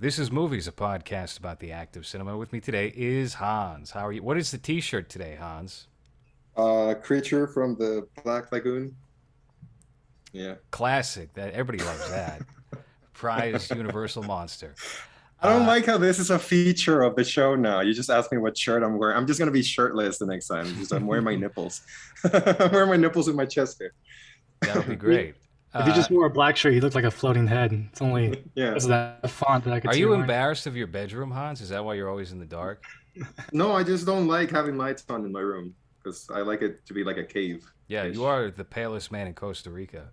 This is Movies, a podcast about the act of cinema. With me today is Hans. How are you? What is the T-shirt today, Hans? Creature from the Black Lagoon. Yeah. Classic. That everybody loves that. Prize Universal Monster. I don't like how this is a feature of the show now. You just asked me what shirt I'm wearing. I'm just gonna be shirtless the next time. I'm wearing my nipples. I'm wearing my nipples with my chest here. That'll be great. If you just wore a black shirt, you look like a floating head. It's only Yeah. because of that font that I could Are see. you wearing. embarrassed of your bedroom, Hans? Is that why you're always in the dark? No, I just don't like having lights on in my room because I like it to be like a cave. Yeah, you are the palest man in Costa Rica.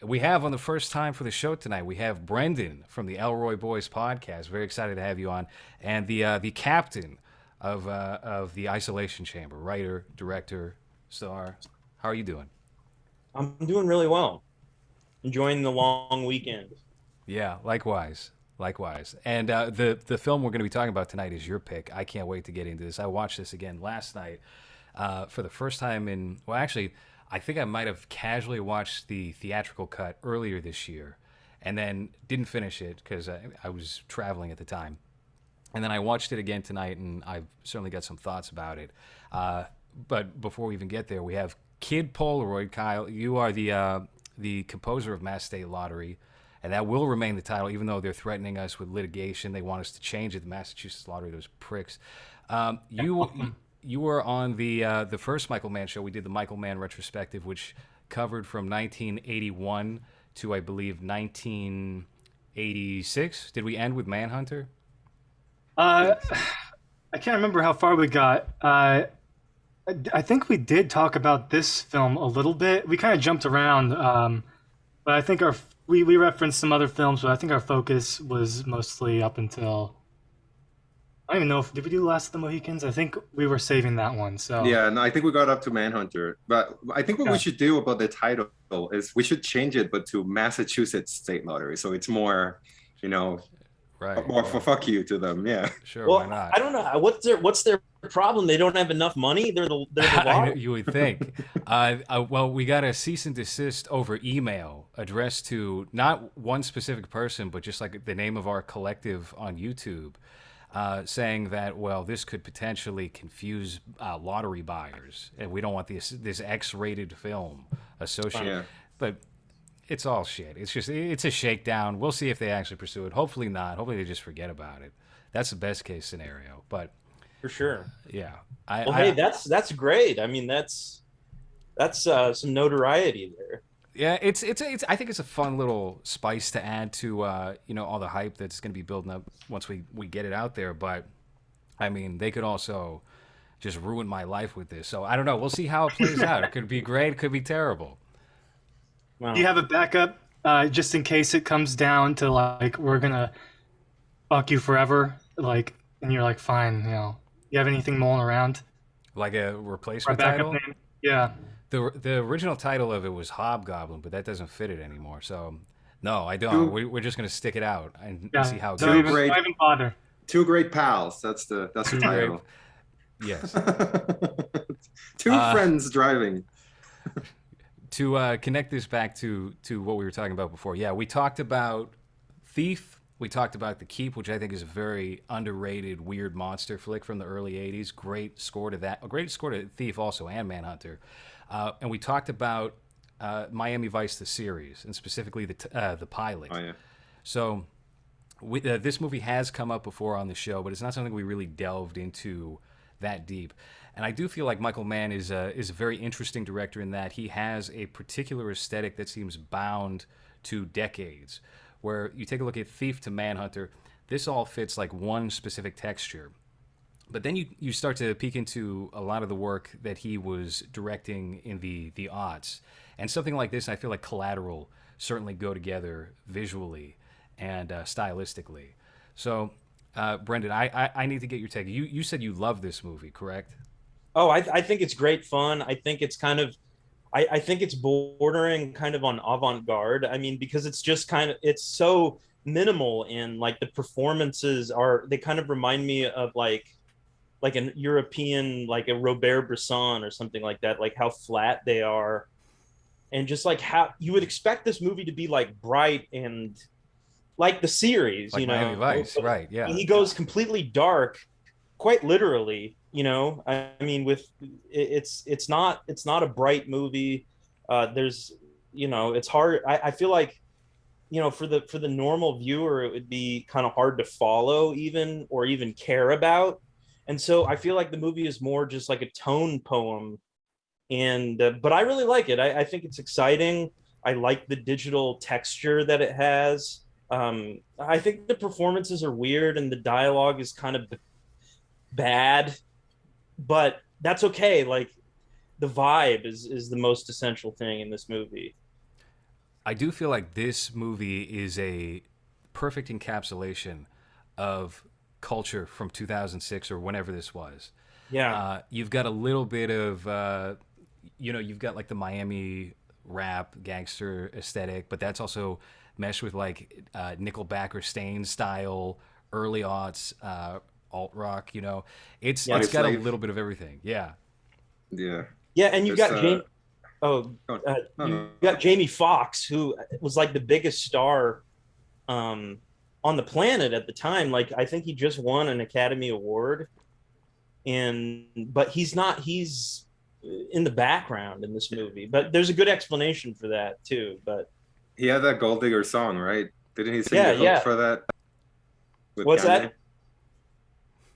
We have on the first time for the show tonight, we have Brendan from the Ellroy Boys podcast. Very excited to have you on. And the captain of the Isolation Chamber, writer, director, star. How are you doing? I'm doing really well. Enjoying the long weekend. Yeah, likewise. Likewise. And the film we're going to be talking about tonight is your pick. I can't wait to get into this. I watched this again last night for the first time in, well, actually, I think I might have casually watched the theatrical cut earlier this year and then didn't finish it because I was traveling at the time. And then I watched it again tonight, and I've certainly got some thoughts about it. But before we even get there, we have Kid Polaroid. Kyle, you are the composer of Mass State Lottery, and that will remain the title, even though they're threatening us with litigation. They want us to change it. The Massachusetts Lottery, those pricks. You were on the first Michael Mann show. We did the Michael Mann retrospective, which covered from 1981 to, I believe, 1986. Did we end with Manhunter? I can't remember how far we got. I think we did talk about this film a little bit. We kind of jumped around, but I think we referenced some other films, but I think our focus was mostly up until. I don't even know if did we do Last of the Mohicans? I think we were saving that one. So Yeah, no, I think we got up to Manhunter. But I think what we should do about the title is we should change it, but to Massachusetts State Lottery. So it's more, Right. more for fuck you to them. Yeah. Sure, Well, why not? I don't know what's their problem. They don't have enough money. They're the I law. know, you would think. Well, we got a cease and desist over email addressed to not one specific person, but just like the name of our collective on YouTube, saying that, well, this could potentially confuse lottery buyers, and we don't want this X-rated film associated. Yeah. But it's all shit. It's a shakedown. We'll see if they actually pursue it. Hopefully not. Hopefully they just forget about it. That's the best case scenario. But For sure. yeah, Hey, that's great. I mean, that's some notoriety there. Yeah, it's I think it's a fun little spice to add to all the hype that's going to be building up once we get it out there. But I mean, they could also just ruin my life with this. So I don't know. We'll see how it plays out. It could be great. It could be terrible. Wow. do you have a backup just in case it comes down to like we're gonna fuck you forever, like, and you're like, fine, you have anything mulling around? Like a Or a replacement backup title. name? Yeah. The original title of it was Hobgoblin, but that doesn't fit it anymore. So no, I don't. We're just going to stick it out and Yeah. see how it Don't even, goes. Great. don't even bother. Two great pals. That's the title. Yes. Two friends driving. To connect this back to what we were talking about before, yeah, we talked about Thief. We talked about The Keep, which I think is a very underrated, weird monster flick from the early '80s. Great score to that. A great score to Thief also, and Manhunter. And we talked about Miami Vice, the series, and specifically the pilot. Oh yeah. So this movie has come up before on the show, but it's not something we really delved into that deep. And I do feel like Michael Mann is a very interesting director in that he has a particular aesthetic that seems bound to decades. Where you take a look at Thief to Manhunter, this all fits like one specific texture. But then you start to peek into a lot of the work that he was directing in the aughts. And something like this, I feel like Collateral certainly go together visually and stylistically. So, Brendan, I need to get your take. You said you love this movie, correct? Oh, I think it's great fun. I think it's kind of, I think it's bordering kind of on avant-garde. I mean, because it's just it's so minimal, and like the performances they kind of remind me of like an European, like a Robert Bresson or something like that, like how flat they are. And just like how you would expect this movie to be like bright and like the series, Like you Miami know. Vice, right? Yeah. He goes completely dark, quite literally, you know. I mean, with it's not a bright movie. There's, you know, it's hard. I feel like, you know, for the normal viewer, it would be kind of hard to follow even, or even care about. And so I feel like the movie is more just like a tone poem. And but I really like it. I think it's exciting. I like the digital texture that it has. I think the performances are weird and the dialogue is kind of bad, but that's okay. Like, the vibe is the most essential thing in this movie. I do feel like this movie is a perfect encapsulation of culture from 2006 or whenever this was. Yeah. You've got a little bit of, you've got like the Miami rap gangster aesthetic, but that's also meshed with like Nickelback or Stain style early aughts alt rock. It's got a little bit of everything. Yeah. Yeah. Yeah, and you've There's got Jamie. Oh, you got Jamie Foxx, who was like the biggest star on the planet at the time. Like, I think he just won an Academy Award, but he's not. He's in the background in this movie, but there's a good explanation for that too. But he had that Gold Digger song, right? Didn't he sing Yeah, the hook yeah. for that? With What's Kanye? that?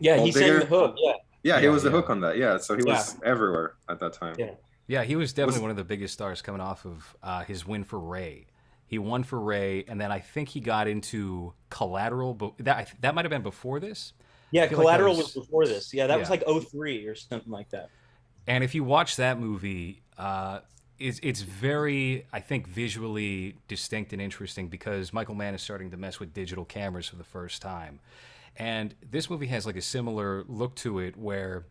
Yeah, Gold he sang Digger? the hook. Yeah, Yeah, he Yeah, was the yeah. hook on that. Yeah, so he was everywhere at that time. yeah. Yeah, he was definitely Was- one of the biggest stars coming off of his win for Ray. He won for Ray, and then I think he got into Collateral, but that might have been before this. Yeah, I feel like that Collateral was- was before this. Yeah, that was Yeah. like '03 or something like that. And if you watch that movie, it's very, I think, visually distinct and interesting because Michael Mann is starting to mess with digital cameras for the first time. And this movie has like a similar look to it where,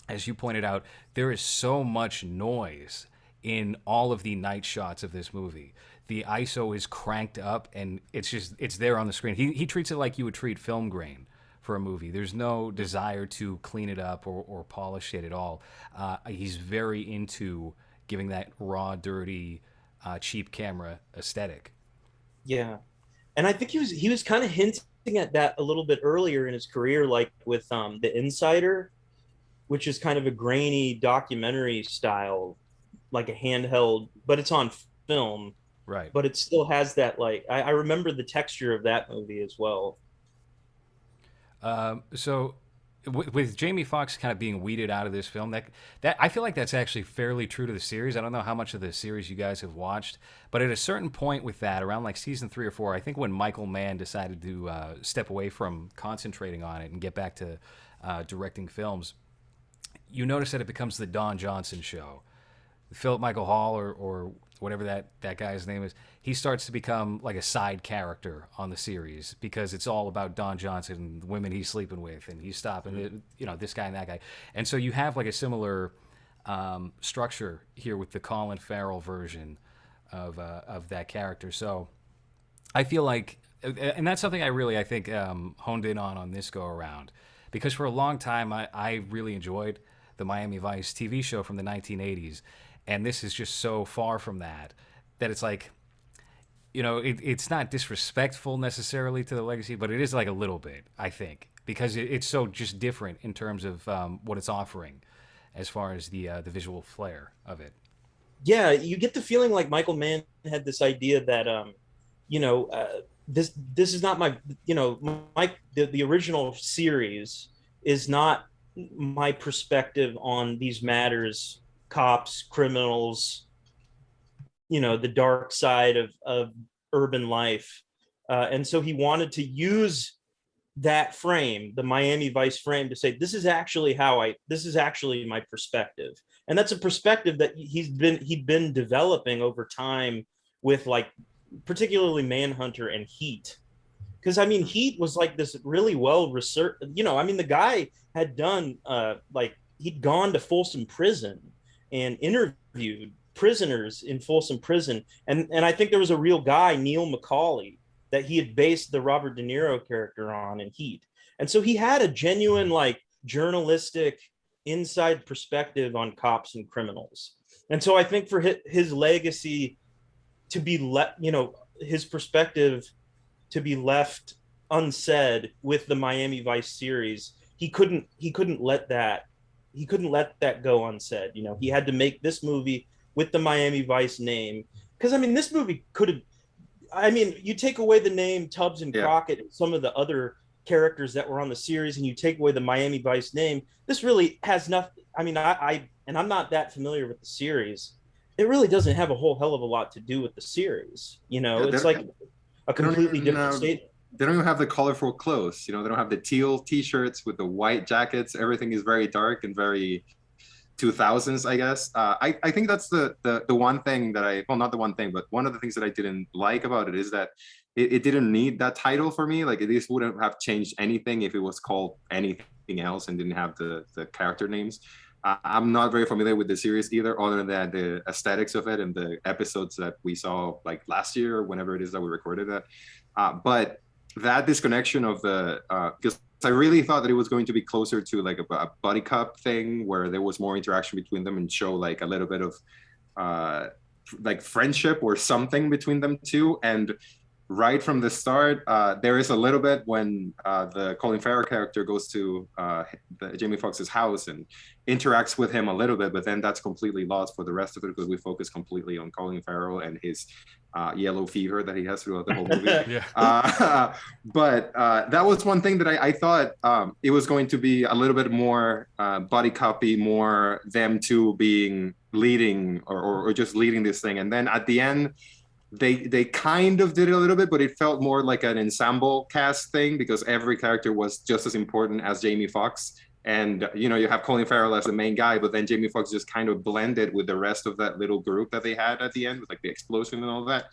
as you pointed out, there is so much noise in all of the night shots of this movie. The ISO is cranked up and it's there on the screen. He treats it like you would treat film grain for a movie. There's no desire to clean it up or polish it at all. He's very into giving that raw, dirty, cheap camera aesthetic. Yeah, and I think he was kind of hinting at that a little bit earlier in his career, like with The Insider, which is kind of a grainy documentary style, like a handheld, but it's on film. Right. But it still has that, like, I remember the texture of that movie as well. So with Jamie Foxx kind of being weeded out of this film, that I feel like that's actually fairly true to the series. I don't know how much of the series you guys have watched, but at a certain point with that, around like season 3 or 4, I think when Michael Mann decided to step away from concentrating on it and get back to directing films, you notice that it becomes the Don Johnson show. Philip Michael Hall or whatever that guy's name is, he starts to become like a side character on the series because it's all about Don Johnson and the women he's sleeping with, and he's stopping this guy and that guy. And so you have like a similar structure here with the Colin Farrell version of that character. So I feel like, and that's something I think honed in on this go around, because for a long time I really enjoyed the Miami Vice TV show from the 1980s. And this is just so far from that it's like, it's not disrespectful necessarily to the legacy, but it is like a little bit, I think, because it's so just different in terms of what it's offering as far as the visual flair of it. Yeah, you get the feeling like Michael Mann had this idea that this is not my, the original series is not my perspective on these matters, cops, criminals, the dark side of urban life. And so he wanted to use that frame, the Miami Vice frame, to say, this is actually my perspective. And that's a perspective that he'd been developing over time with, like, particularly Manhunter and Heat. Because, I mean, Heat was like this really well researched, the guy had done, he'd gone to Folsom Prison and interviewed prisoners in Folsom Prison. And I think there was a real guy, Neil McCauley, that he had based the Robert De Niro character on in Heat. And so he had a genuine, like, journalistic inside perspective on cops and criminals. And so I think for his legacy to be his perspective to be left unsaid with the Miami Vice series. He couldn't let that go unsaid. You know, he had to make this movie with the Miami Vice name, because I mean, this movie could have. I mean, you take away the name Tubbs and Crockett and some of the other characters that were on the series, and you take away the Miami Vice name, this really has nothing. I mean, I'm not that familiar with the series. It really doesn't have a whole hell of a lot to do with the series. You know, it's like a completely different state. They don't even have the colorful clothes. You know, they don't have the teal T-shirts with the white jackets. Everything is very dark and very 2000s, I guess. I think that's the one thing that not the one thing, but one of the things that I didn't like about it is that it didn't need that title for me. Like, this wouldn't have changed anything if it was called anything else and didn't have the character names. I'm not very familiar with the series either, other than the aesthetics of it and the episodes that we saw like last year or whenever it is that we recorded that. But that disconnection of the, because I really thought that it was going to be closer to like a buddy cop thing where there was more interaction between them and show like a little bit of like friendship or something between them two. And right from the start, there is a little bit when the Colin Farrell character goes to Jamie Foxx's house and interacts with him a little bit, but then that's completely lost for the rest of it because we focus completely on Colin Farrell and his yellow fever that he has throughout the whole movie. But that was one thing that I thought it was going to be a little bit more buddy copy, more them two being leading or just leading this thing. And then at the end, they kind of did it a little bit, but it felt more like an ensemble cast thing because every character was just as important as Jamie Foxx. And, you know, you have Colin Farrell as the main guy, but then Jamie Foxx just kind of blended with the rest of that little group that they had at the end with like the explosion and all that.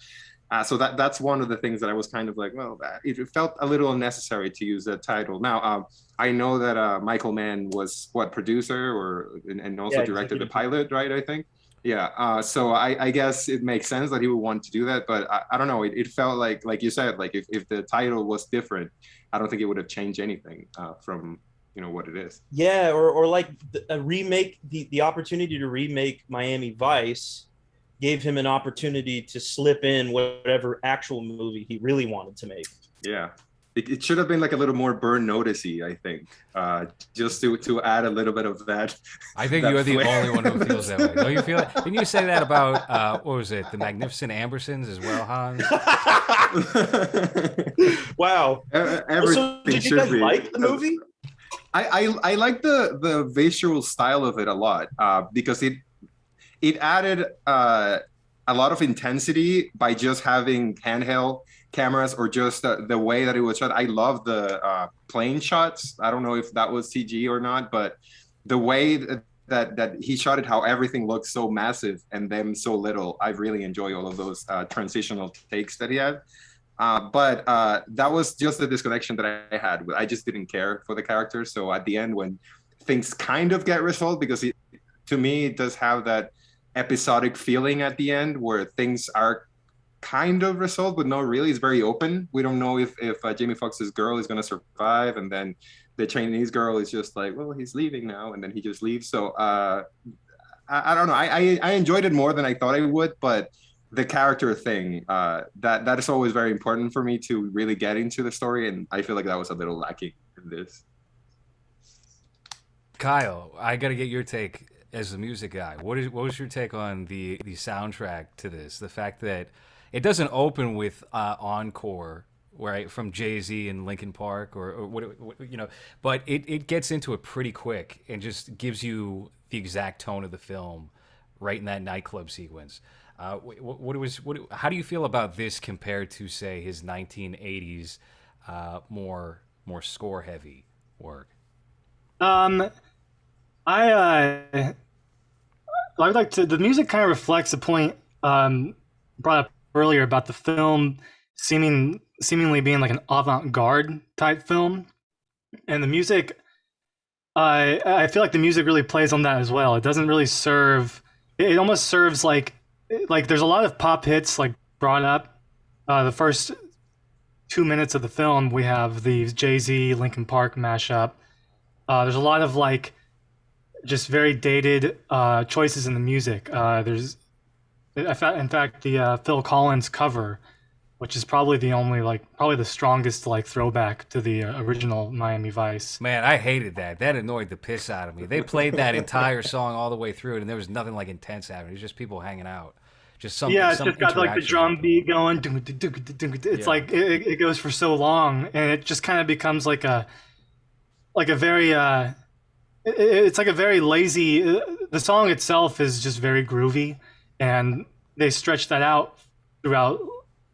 So that's one of the things that I was kind of like, well, it felt a little unnecessary to use that title. Now, I know that Michael Mann was producer and also directed the pilot, right? I think. Yeah. So I guess it makes sense that he would want to do that, but I don't know. It felt like you said, like if the title was different, I don't think it would have changed anything from, you know, what it is. Yeah. Or like a remake, the opportunity to remake Miami Vice gave him an opportunity to slip in whatever actual movie he really wanted to make. Yeah. It should have been like a little more Burn Notice-y, I think, just to add a little bit of that. I think you're the only one who feels that way. Don't you feel it? Didn't you say that about, what was it, the Magnificent Ambersons as well, Hans? Wow. Everything so did you guys like the movie? I like the visual style of it a lot because it added a lot of intensity by just having handheld cameras or just the way that it was shot. I love the plane shots. I don't know if that was CG or not, but the way that he shot it, how everything looks so massive and them so little, I really enjoy all of those transitional takes that he had. But that was just the disconnection that I had. I just didn't care for the character. So at the end, when things kind of get resolved, because to me, it does have that episodic feeling at the end where things are kind of resolved, but not really. It's very open. We don't know if Jamie Foxx's girl is going to survive, and then the Chinese girl is just like, well, he's leaving now, and then he just leaves. So I don't know. I enjoyed it more than I thought I would, but the character thing that is always very important for me to really get into the story, and I feel like that was a little lacking in this. Kyle, I got to get your take as the music guy. What was your take on the soundtrack to this? The fact that it doesn't open with Encore, right, from Jay-Z and Linkin Park or what, you know, but it gets into it pretty quick and just gives you the exact tone of the film right in that nightclub sequence. How do you feel about this compared to, say, his 1980s more score heavy work? I would like to. The music kind of reflects the point brought up earlier about the film seemingly being like an avant-garde type film, and the music. I feel like the music really plays on that as well. It doesn't really serve. It almost serves like there's a lot of pop hits like brought up. The first 2 minutes of the film, we have the Jay-Z Linkin Park mashup. There's a lot of like just very dated choices in the music. In fact, the Phil Collins cover which is probably the strongest like throwback to the original Miami Vice. Man, I hated that. That annoyed the piss out of me. They played that entire song all the way through it, and there was nothing like intense happening. It was just people hanging out. Just some Yeah, it's some just got like the interaction drum happening. beat going. It's Yeah. like it goes for so long, and it just kind of becomes like a very it's like a very lazy. The song itself is just very groovy, and they stretch that out throughout.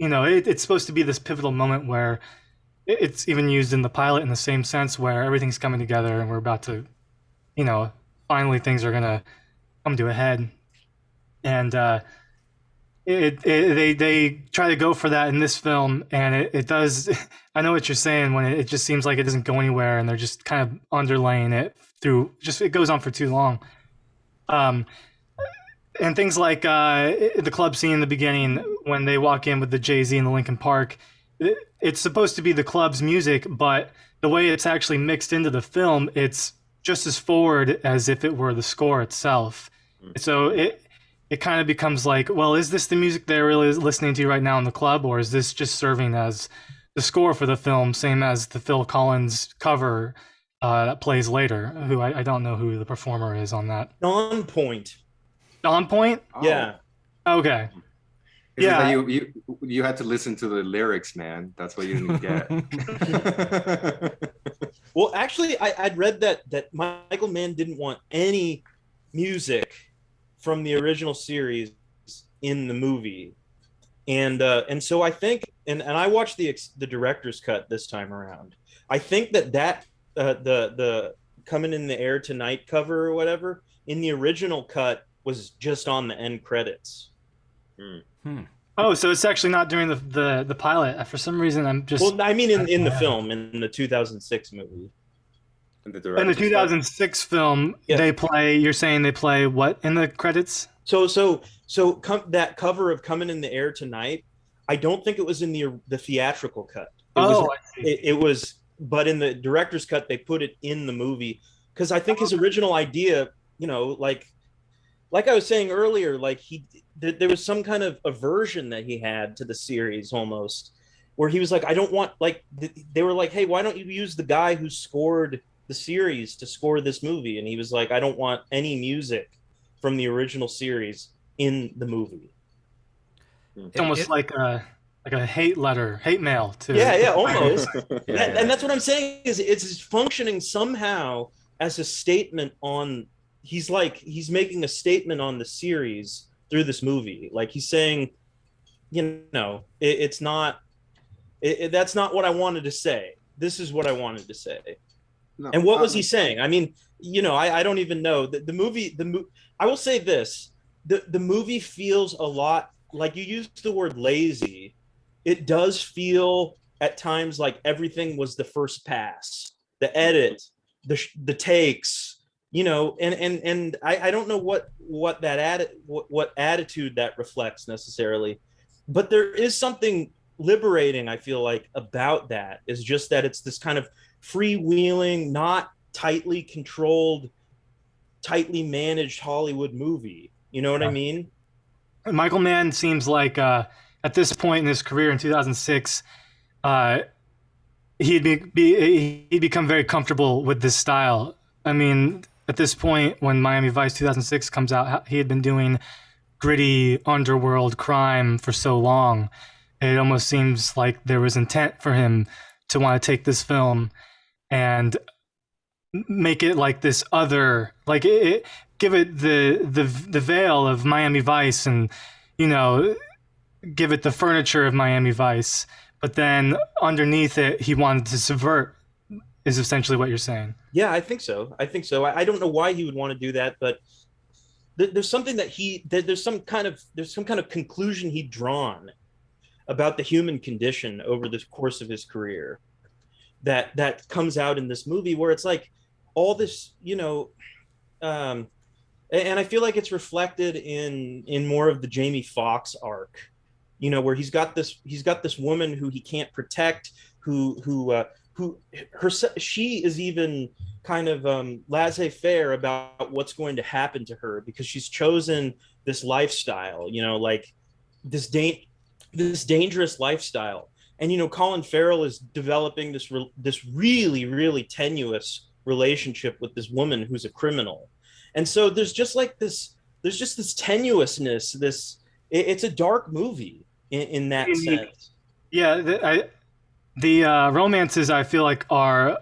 It's supposed to be this pivotal moment where it's even used in the pilot in the same sense, where everything's coming together and we're about to, finally things are gonna come to a head, and they try to go for that in this film, and it does. I know what you're saying when it just seems like it doesn't go anywhere, and they're just kind of underlaying it through. Just it goes on for too long. And things like the club scene in the beginning when they walk in with the Jay-Z in the Lincoln Park. It's supposed to be the club's music, but the way it's actually mixed into the film, it's just as forward as if it were the score itself. So it kind of becomes like, well, is this the music they're really listening to right now in the club, or is this just serving as the score for the film, same as the Phil Collins cover that plays later, who I don't know who the performer is on that. On point. On point? Oh. Yeah. Okay. It's just Yeah. that you had to listen to the lyrics, man. That's what you didn't get. Well, actually, I'd read that Michael Mann didn't want any music from the original series in the movie, and so I think, and I watched the director's cut this time around. I think that the Coming in the Air Tonight cover or whatever in the original cut was just on the end credits. Oh, so it's actually not during the pilot. For some reason, I'm just. Well, I mean, in the film, in the 2006 movie. In the 2006 film, Yeah. they play. You're saying they play what in the credits? So that cover of Coming in the Air Tonight, I don't think it was in the theatrical cut. I see. It was, but in the director's cut, they put it in the movie because I think his original idea, like I was saying earlier, like there was some kind of aversion that he had to the series almost, where he was like, I don't want, like, they were like, hey, why don't you use the guy who scored the series to score this movie? And he was like, I don't want any music from the original series in the movie. It's almost like a hate mail to. Yeah, almost. Yeah. And that's what I'm saying is it's functioning somehow as a statement on. He's making a statement on the series through this movie. Like he's saying, it's not. That's not what I wanted to say. This is what I wanted to say. No, And what was he saying? I mean, I don't even know. The movie. I will say this: the movie feels a lot like, you used the word lazy. It does feel at times like everything was the first pass, the edit, the takes, and I don't know what attitude that reflects necessarily, but there is something liberating, I feel like, about that. Is just that it's this kind of freewheeling, not tightly controlled, tightly managed Hollywood movie. You know what I mean? Michael Mann seems like at this point in his career in 2006, he'd become very comfortable with this style. I mean, at this point, when Miami Vice 2006 comes out, he had been doing gritty underworld crime for so long. It almost seems like there was intent for him to want to take this film and make it like this other, like give it the veil of Miami Vice, and give it the furniture of Miami Vice, but then underneath it he wanted to subvert, is essentially what you're saying. Yeah, I think so. I don't know why he would want to do that, but there's something there's some kind of conclusion he'd drawn about the human condition over the course of his career that comes out in this movie, where it's like all this, and I feel like it's reflected in more of the Jamie Foxx arc, where he's got this woman who he can't protect, she is even kind of laissez-faire about what's going to happen to her, because she's chosen this lifestyle, like this this dangerous lifestyle. And Colin Farrell is developing this really really tenuous relationship with this woman who's a criminal. And so there's just this tenuousness, it's a dark movie in that sense. Yeah, the romances I feel like are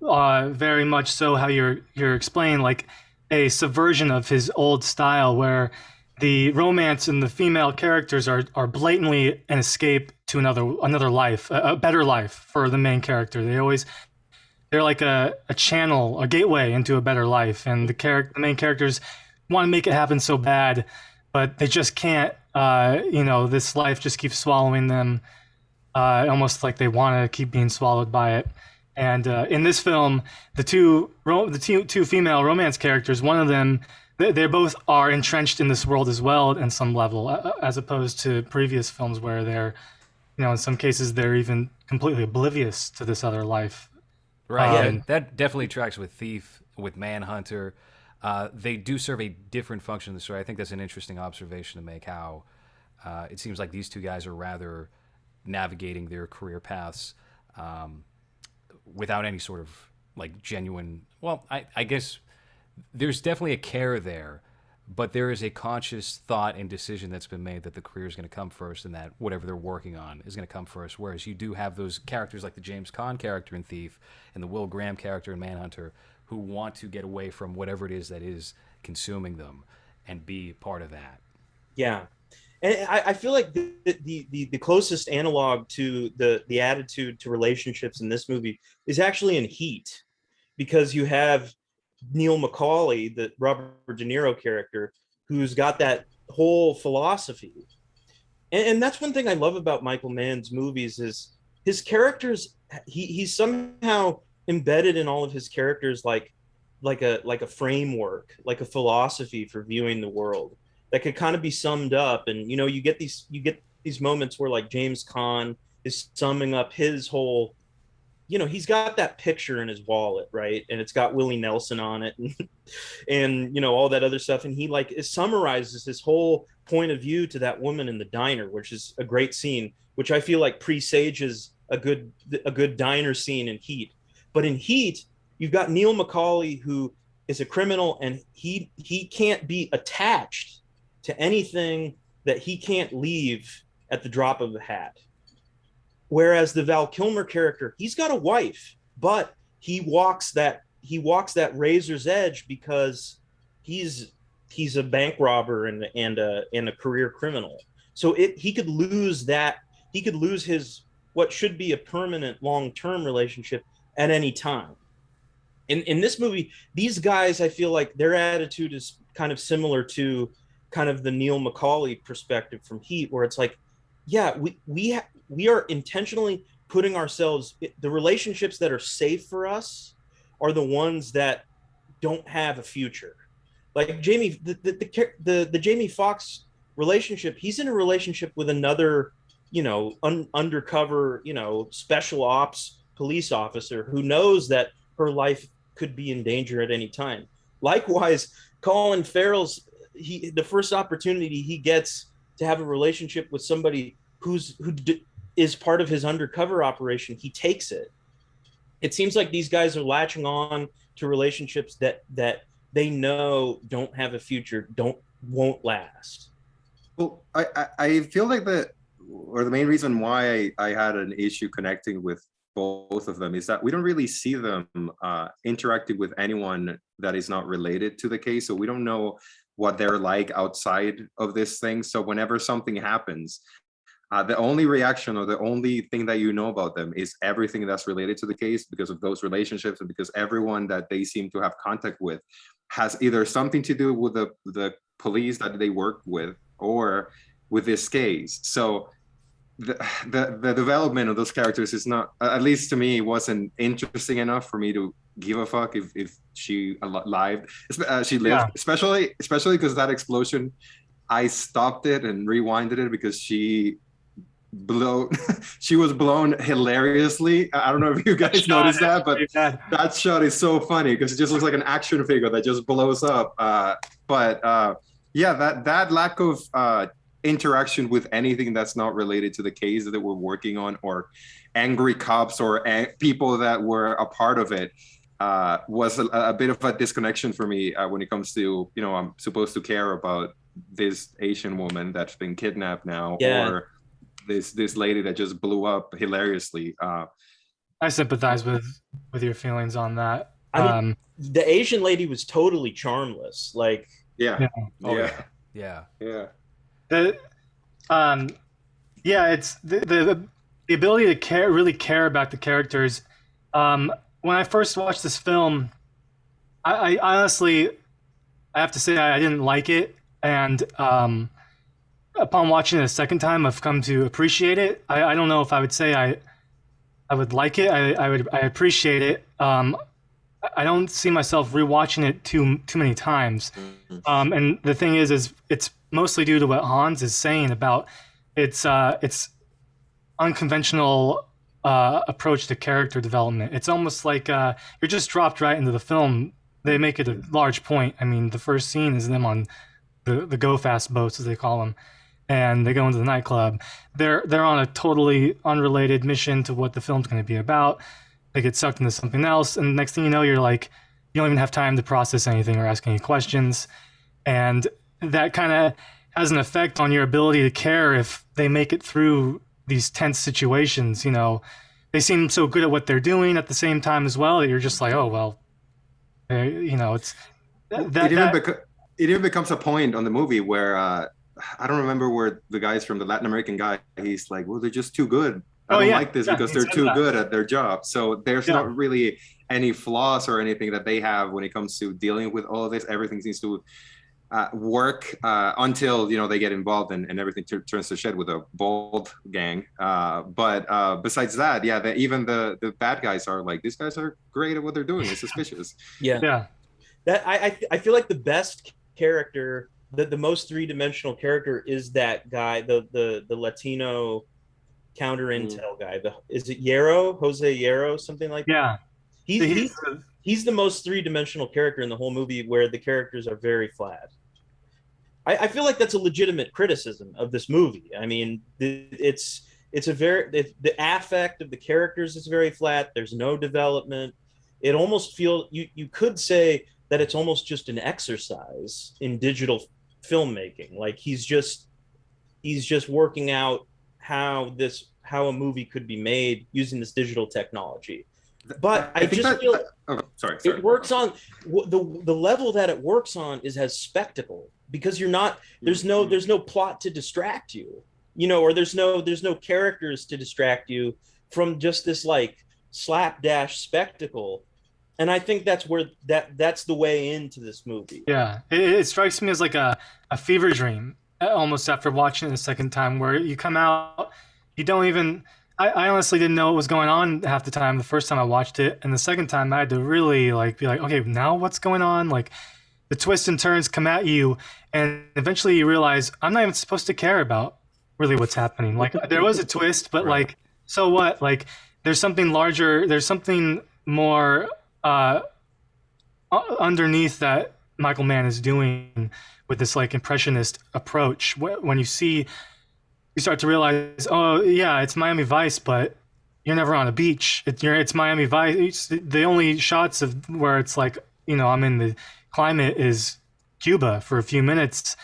very much so how you're explaining, like a subversion of his old style, where the romance and the female characters are blatantly an escape to another life, a better life for the main character. They're like a channel, a gateway into a better life, and the main characters want to make it happen so bad, but they just can't. This life just keeps swallowing them, almost like they want to keep being swallowed by it. And in this film, the two female romance characters, one of them, they both are entrenched in this world as well in some level, as opposed to previous films where they're, in some cases they're even completely oblivious to this other life. Right. Yeah, that definitely tracks with Thief, with Manhunter. They do serve a different function in the story. I think that's an interesting observation to make, how it seems like these two guys are rather navigating their career paths without any sort of like genuine, well, I guess there's definitely a care there, but there is a conscious thought and decision that's been made that the career is going to come first and that whatever they're working on is going to come first. Whereas you do have those characters like the James Caan character in Thief and the Will Graham character in Manhunter who want to get away from whatever it is that is consuming them and be part of that. Yeah. And I feel like the closest analog to the attitude to relationships in this movie is actually in Heat, because you have Neil McCauley, the Robert De Niro character, who's got that whole philosophy. And that's one thing I love about Michael Mann's movies is his characters. He's somehow embedded in all of his characters like a framework, like a philosophy for viewing the world that could kind of be summed up. And you get these moments where like James Caan is summing up his whole, he's got that picture in his wallet, right? And it's got Willie Nelson on it and all that other stuff. And he it summarizes his whole point of view to that woman in the diner, which is a great scene, which I feel like presages a good diner scene in Heat. But in Heat, you've got Neil McCauley, who is a criminal, and he can't be attached to anything that he can't leave at the drop of a hat. Whereas the Val Kilmer character, he's got a wife, but he walks that razor's edge because he's a bank robber and a career criminal. So he could lose that. He could lose his what should be a permanent long-term relationship at any time. In this movie, these guys, I feel like their attitude is kind of similar to kind of the Neil McCauley perspective from Heat, where it's like, yeah, we are intentionally putting ourselves, the relationships that are safe for us are the ones that don't have a future. Like Jamie, the Jamie Foxx relationship, he's in a relationship with another, undercover, special ops police officer who knows that her life could be in danger at any time. Likewise, Colin Farrell's, the first opportunity he gets to have a relationship with somebody who is part of his undercover operation, he takes it. It seems like these guys are latching on to relationships that they know don't have a future, won't last. Well, I feel like the main reason why I had an issue connecting with both of them is that we don't really see them interacting with anyone that is not related to the case. So we don't know what they're like outside of this thing. So whenever something happens, the only reaction or the only thing that you know about them is everything that's related to the case because of those relationships and because everyone that they seem to have contact with has either something to do with the police that they work with or with this case. So the development of those characters is not, at least to me, wasn't interesting enough for me to give a fuck if she lived. She lived, yeah. especially because that explosion, I stopped it and rewinded it because she was blown hilariously. I don't know if you guys noticed that, but that shot is so funny because it just looks like an action figure that just blows up. Yeah, that lack of interaction with anything that's not related to the case that we're working on, or angry cops or people that were a part of it, was a bit of a disconnection for me when it comes to, I'm supposed to care about this Asian woman that's been kidnapped now, or this lady that just blew up hilariously. I sympathize with your feelings on that. I mean, the Asian lady was totally charmless. Like, yeah. It's the ability to really care about the characters. When I first watched this film, I honestly, I have to say I didn't like it, and upon watching it a second time, I've come to appreciate it. I don't know if I would say I would like it. I appreciate it. I don't see myself rewatching it too many times. And the thing is it's mostly due to what Hans is saying about its unconventional approach to character development. It's almost like you're just dropped right into the film. They make it a large point. I mean, the first scene is them on the go fast boats, as they call them, and they go into the nightclub. They're on a totally unrelated mission to what the film's going to be about. They get sucked into something else, and the next thing you know, you're like, you don't even have time to process anything or ask any questions, and that kind of has an effect on your ability to care if they make it through these tense situations. They seem so good at what they're doing at the same time as well that you're just like, oh well, it's it even becomes a point on the movie where I don't remember where the guys from the Latin American guy, he's like, well, they're just too good. I don't like this because they're too good at their job. So there's not really any flaws or anything that they have when it comes to dealing with all of this. Everything seems to work until they get involved and everything turns to shit with a bold gang. But besides that, even the bad guys are like, these guys are great at what they're doing. It's suspicious. That I feel like the best character, the most three-dimensional character is that guy, the Latino counter intel guy. Is it Jose Yarrow, something like that? He's the most three-dimensional character in the whole movie, where the characters are very flat. I feel like that's a legitimate criticism of this movie. I mean, it's the affect of the characters is very flat. There's no development. It almost feels, you could say that it's almost just an exercise in digital filmmaking. Like he's just working out how a movie could be made using this digital technology. But I just feel it works on the level that it works on is as spectacle, because there's no plot to distract you, or there's no characters to distract you from just this like slapdash spectacle. And I think that's where that's the way into this movie. Yeah, it strikes me as like a fever dream almost after watching it a second time, where you come out, you don't even. I honestly didn't know what was going on half the time the first time I watched it, and the second time I had to really be like, okay, now what's going on? Like the twists and turns come at you, and eventually you realize I'm not even supposed to care about really what's happening. Like there was a twist, but like, so what? Like there's something larger, there's something more underneath that Michael Mann is doing with this like impressionist approach. When you start to realize, oh yeah, it's Miami Vice, but you're never on a beach. It's Miami Vice. The only shots of where it's like, I'm in the climate is Cuba for a few minutes,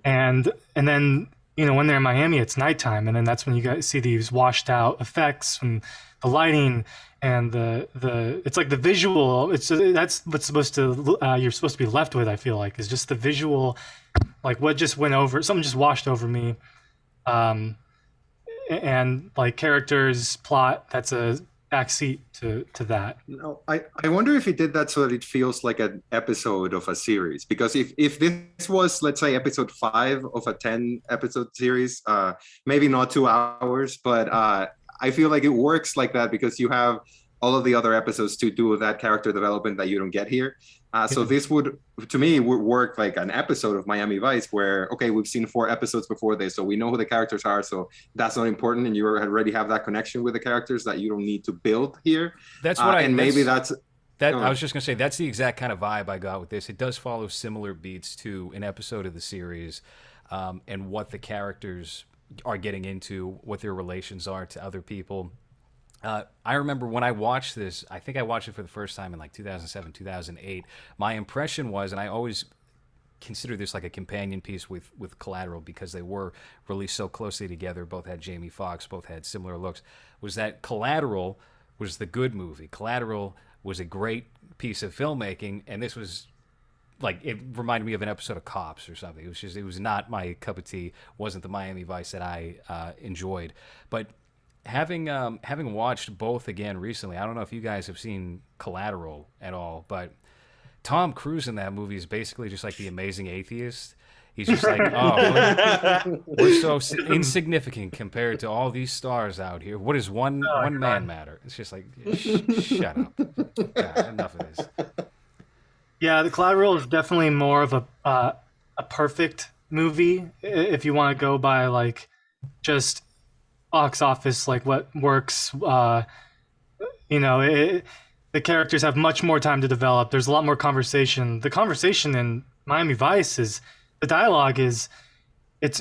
and then when they're in Miami, it's nighttime, and then that's when you guys see these washed out effects from the lighting and the it's like the visual. That's what's supposed to you're supposed to be left with. I feel like is just the visual, like what just went over. Something just washed over me. And like characters, plot, that's a backseat to that. I wonder if he did that so that it feels like an episode of a series, because if this was, let's say, episode 5 of a 10 episode series, maybe not 2 hours, but I feel like it works like that because you have all of the other episodes to do that character development that you don't get here. So this would work like an episode of Miami Vice, where, okay, we've seen 4 episodes before this, so we know who the characters are, so that's not important, and you already have that connection with the characters that you don't need to build here. That's what I was just gonna say, that's the exact kind of vibe I got with this. It does follow similar beats to an episode of the series. and what the characters are getting into, what their relations are to other people. I remember when I watched this, I think I watched it for the first time in like 2007, 2008. My impression was, and I always consider this like a companion piece with Collateral because they were released so closely together, both had Jamie Foxx, both had similar looks, was that Collateral was the good movie. Collateral was a great piece of filmmaking, and this was like, it reminded me of an episode of Cops or something. It was not my cup of tea, wasn't the Miami Vice that I enjoyed. But having watched both again recently, I don't know if you guys have seen Collateral at all, but Tom Cruise in that movie is basically just like the amazing atheist. He's just like, oh, we're so insignificant compared to all these stars out here. What does one man matter? It's just like, shut up. God, enough of this. Yeah, The Collateral is definitely more of a perfect movie if you want to go by like just box office, like what works. The characters have much more time to develop. There's a lot more conversation. The conversation in Miami Vice the dialogue it's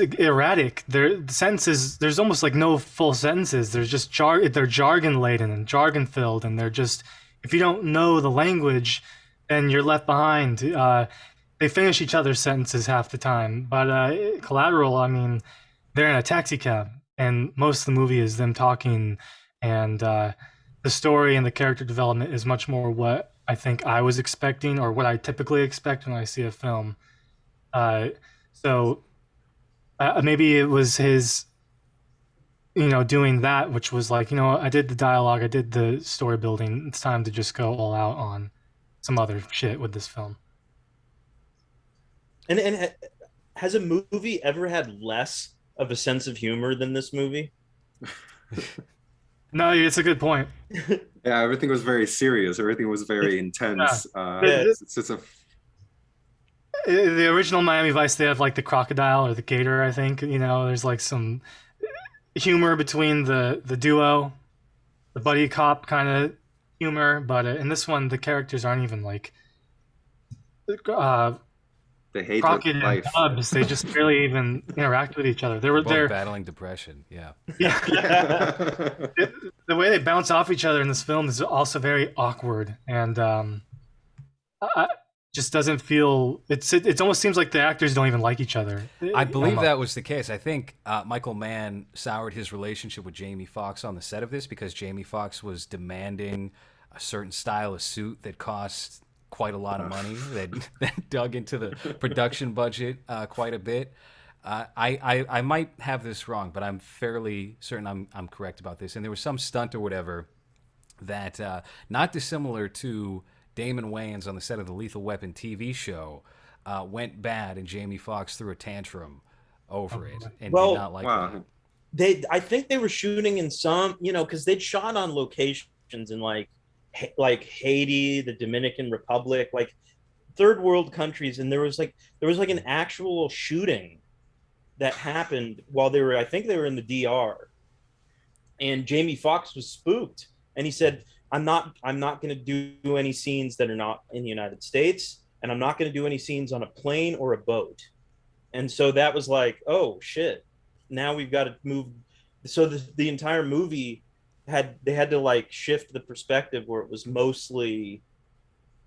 erratic. The sentences, there's almost like no full sentences. There's just they're jargon laden and jargon filled, and they're just, if you don't know the language, then you're left behind. They finish each other's sentences half the time. But Collateral, I mean, they're in a taxi cab, and most of the movie is them talking, and the story and the character development is much more what I think I was expecting, or what I typically expect when I see a film. So maybe it was his, doing that, which was like, I did the dialogue, I did the story building. It's time to just go all out on some other shit with this film. And has a movie ever had less of a sense of humor than this movie? No, it's a good point. Yeah, everything was very serious. Everything was very intense. It's just the original Miami Vice, they have like the crocodile or the gator, I think. There's like some humor between the duo, the buddy cop kind of humor. But in this one, the characters aren't even like they hate Crockett their and life. Tubbs. They just barely even interact with each other. They're battling depression. Yeah. The way they bounce off each other in this film is also very awkward, and just doesn't feel. It almost seems like the actors don't even like each other. I believe that was the case. I think Michael Mann soured his relationship with Jamie Foxx on the set of this because Jamie Foxx was demanding a certain style of suit that cost quite a lot of money, that dug into the production budget quite a bit. I might have this wrong, but I'm fairly certain I'm correct about this. And there was some stunt or whatever that, not dissimilar to Damon Wayans on the set of the Lethal Weapon TV show, went bad, and Jamie Foxx threw a tantrum over it and did not like that. I think they were shooting in some, because they'd shot on locations in like Haiti, the Dominican Republic, like third world countries, and there was like an actual shooting that happened while I think they were in the DR, and Jamie Foxx was spooked, and he said, I'm not going to do any scenes that are not in the United States, and I'm not going to do any scenes on a plane or a boat. And so that was like, oh shit, now we've got to move. So the entire movie they had to like shift the perspective where it was mostly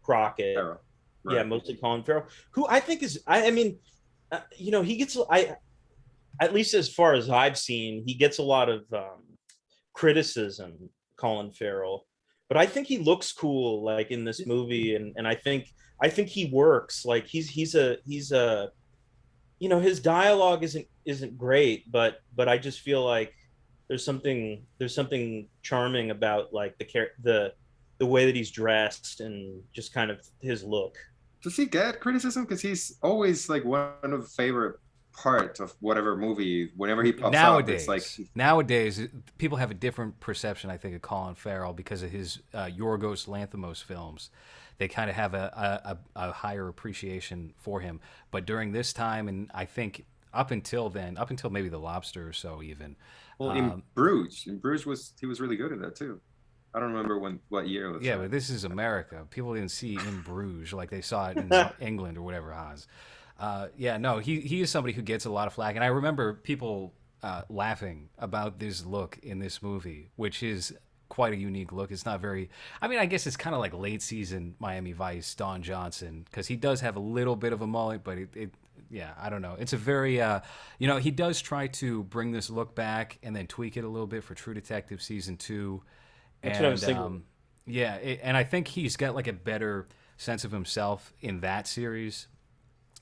Crockett, Right. yeah, mostly Colin Farrell, who I think is, I mean, he gets, at least as far as I've seen, he gets a lot of criticism, Colin Farrell, but I think he looks cool like in this movie, and I think he works. Like he's a his dialogue isn't great, but I just feel like there's something charming about like the way that he's dressed and just kind of his look. Does he get criticism? Because he's always like one of the favorite parts of whatever movie. Whenever he pops up, it's like nowadays people have a different perception, I think, of Colin Farrell because of his Yorgos Lanthimos films. They kind of have a higher appreciation for him. But during this time, and I think up until maybe The Lobster or so, even. Well, in Bruges he was really good at that too. I don't remember what year it was. Yeah, but this is America. People didn't see In Bruges like they saw it in England or whatever, Oz. Yeah, no, he is somebody who gets a lot of flack, and I remember people laughing about this look in this movie, which is quite a unique look. It's not very. I mean, I guess it's kind of like late season Miami Vice Don Johnson, because he does have a little bit of a mullet, but yeah, I don't know. It's a very, he does try to bring this look back and then tweak it a little bit for True Detective season 2. That's what I was thinking. Yeah, and I think he's got like a better sense of himself in that series,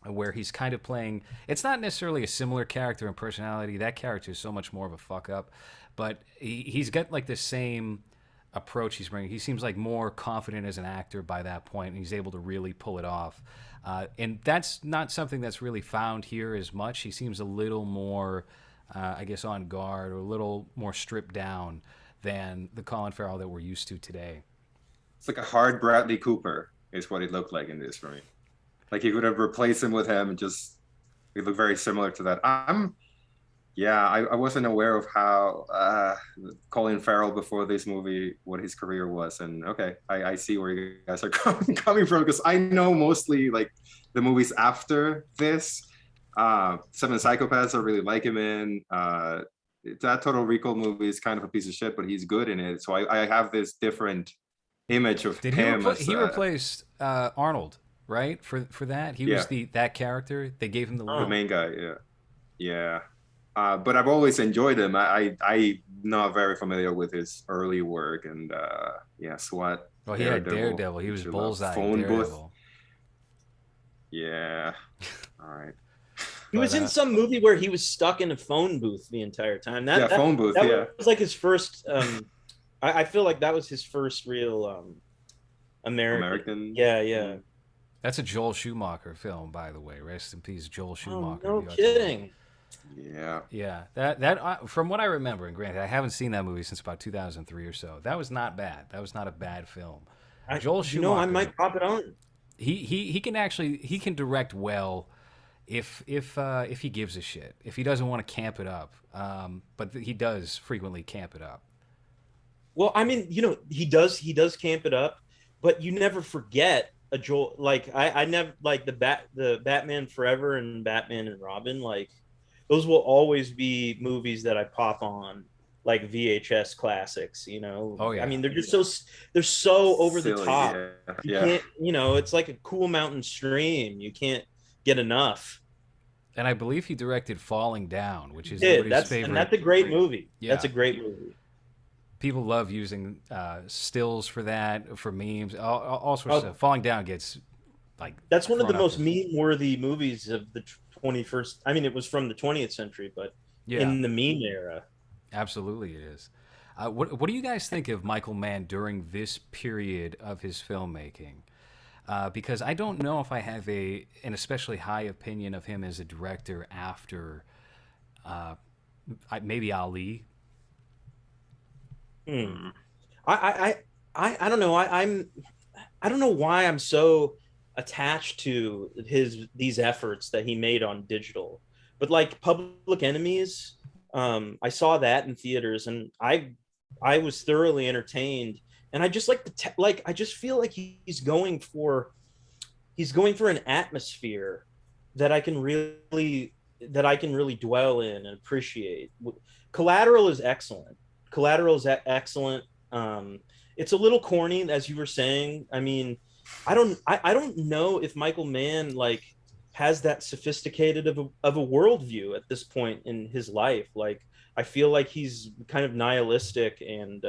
where he's kind of playing. It's not necessarily a similar character and personality. That character is so much more of a fuck up, but he's got like the same approach he's bringing. He seems like more confident as an actor by that point, and he's able to really pull it off. And that's not something that's really found here as much. He seems a little more, I guess, on guard, or a little more stripped down than the Colin Farrell that we're used to today. It's like a hard Bradley Cooper is what it looked like in this for me. Like you could have replaced him with him and just it looked very similar to that. I wasn't aware of how Colin Farrell before this movie, what his career was. And okay, I see where you guys are coming from, because I know mostly like the movies after this. Seven Psychopaths I really like him in. That Total Recall movie is kind of a piece of shit, but he's good in it. So I have this different image of him. He replaced Arnold, right? For that, he was that character. They gave him the main guy. Yeah. But I've always enjoyed him. I'm not very familiar with his early work, and SWAT. Well, he had Daredevil. He was Bullseye. Phone Booth. Yeah. All right. He was in some movie where he was stuck in a phone booth the entire time. Phone booth. That was like his first. I feel like that was his first real American. Yeah. That's a Joel Schumacher film, by the way. Rest in peace, Joel Schumacher. Oh, no kidding. Yeah. That from what I remember, and granted, I haven't seen that movie since about 2003 or so. That was not bad. That was not a bad film. Joel Schumacher. I might pop it on. He can direct well. If he gives a shit, if he doesn't want to camp it up, but he does frequently camp it up. Well, I mean, he does camp it up, but you never forget a Joel. Like I never like the Batman Forever and Batman and Robin. Like those will always be movies that I pop on, like VHS classics. Oh yeah. I mean, they're just so over the top. You Yeah. can't. It's like a cool mountain stream. You can't get enough. And I believe he directed Falling Down, which is That's favorite. And that's a great movie. Yeah. That's a great movie. People love using stills for that, for memes, all sorts of stuff. Falling Down gets like that's one of the most meme-worthy movies of the 21st. I mean, it was from the 20th century, but in the meme era. Absolutely, it is. What do you guys think of Michael Mann during this period of his filmmaking? Because I don't know if I have an especially high opinion of him as a director after maybe Ali. I don't know. I don't know why I'm so attached to these efforts that he made on digital, but like Public Enemies, I saw that in theaters and I was thoroughly entertained. And I just like I just feel like he's going for an atmosphere that I can really dwell in and appreciate. Collateral is excellent. It's a little corny, as you were saying. I mean, I don't know if Michael Mann like has that sophisticated of a worldview at this point in his life. Like I feel like he's kind of nihilistic and.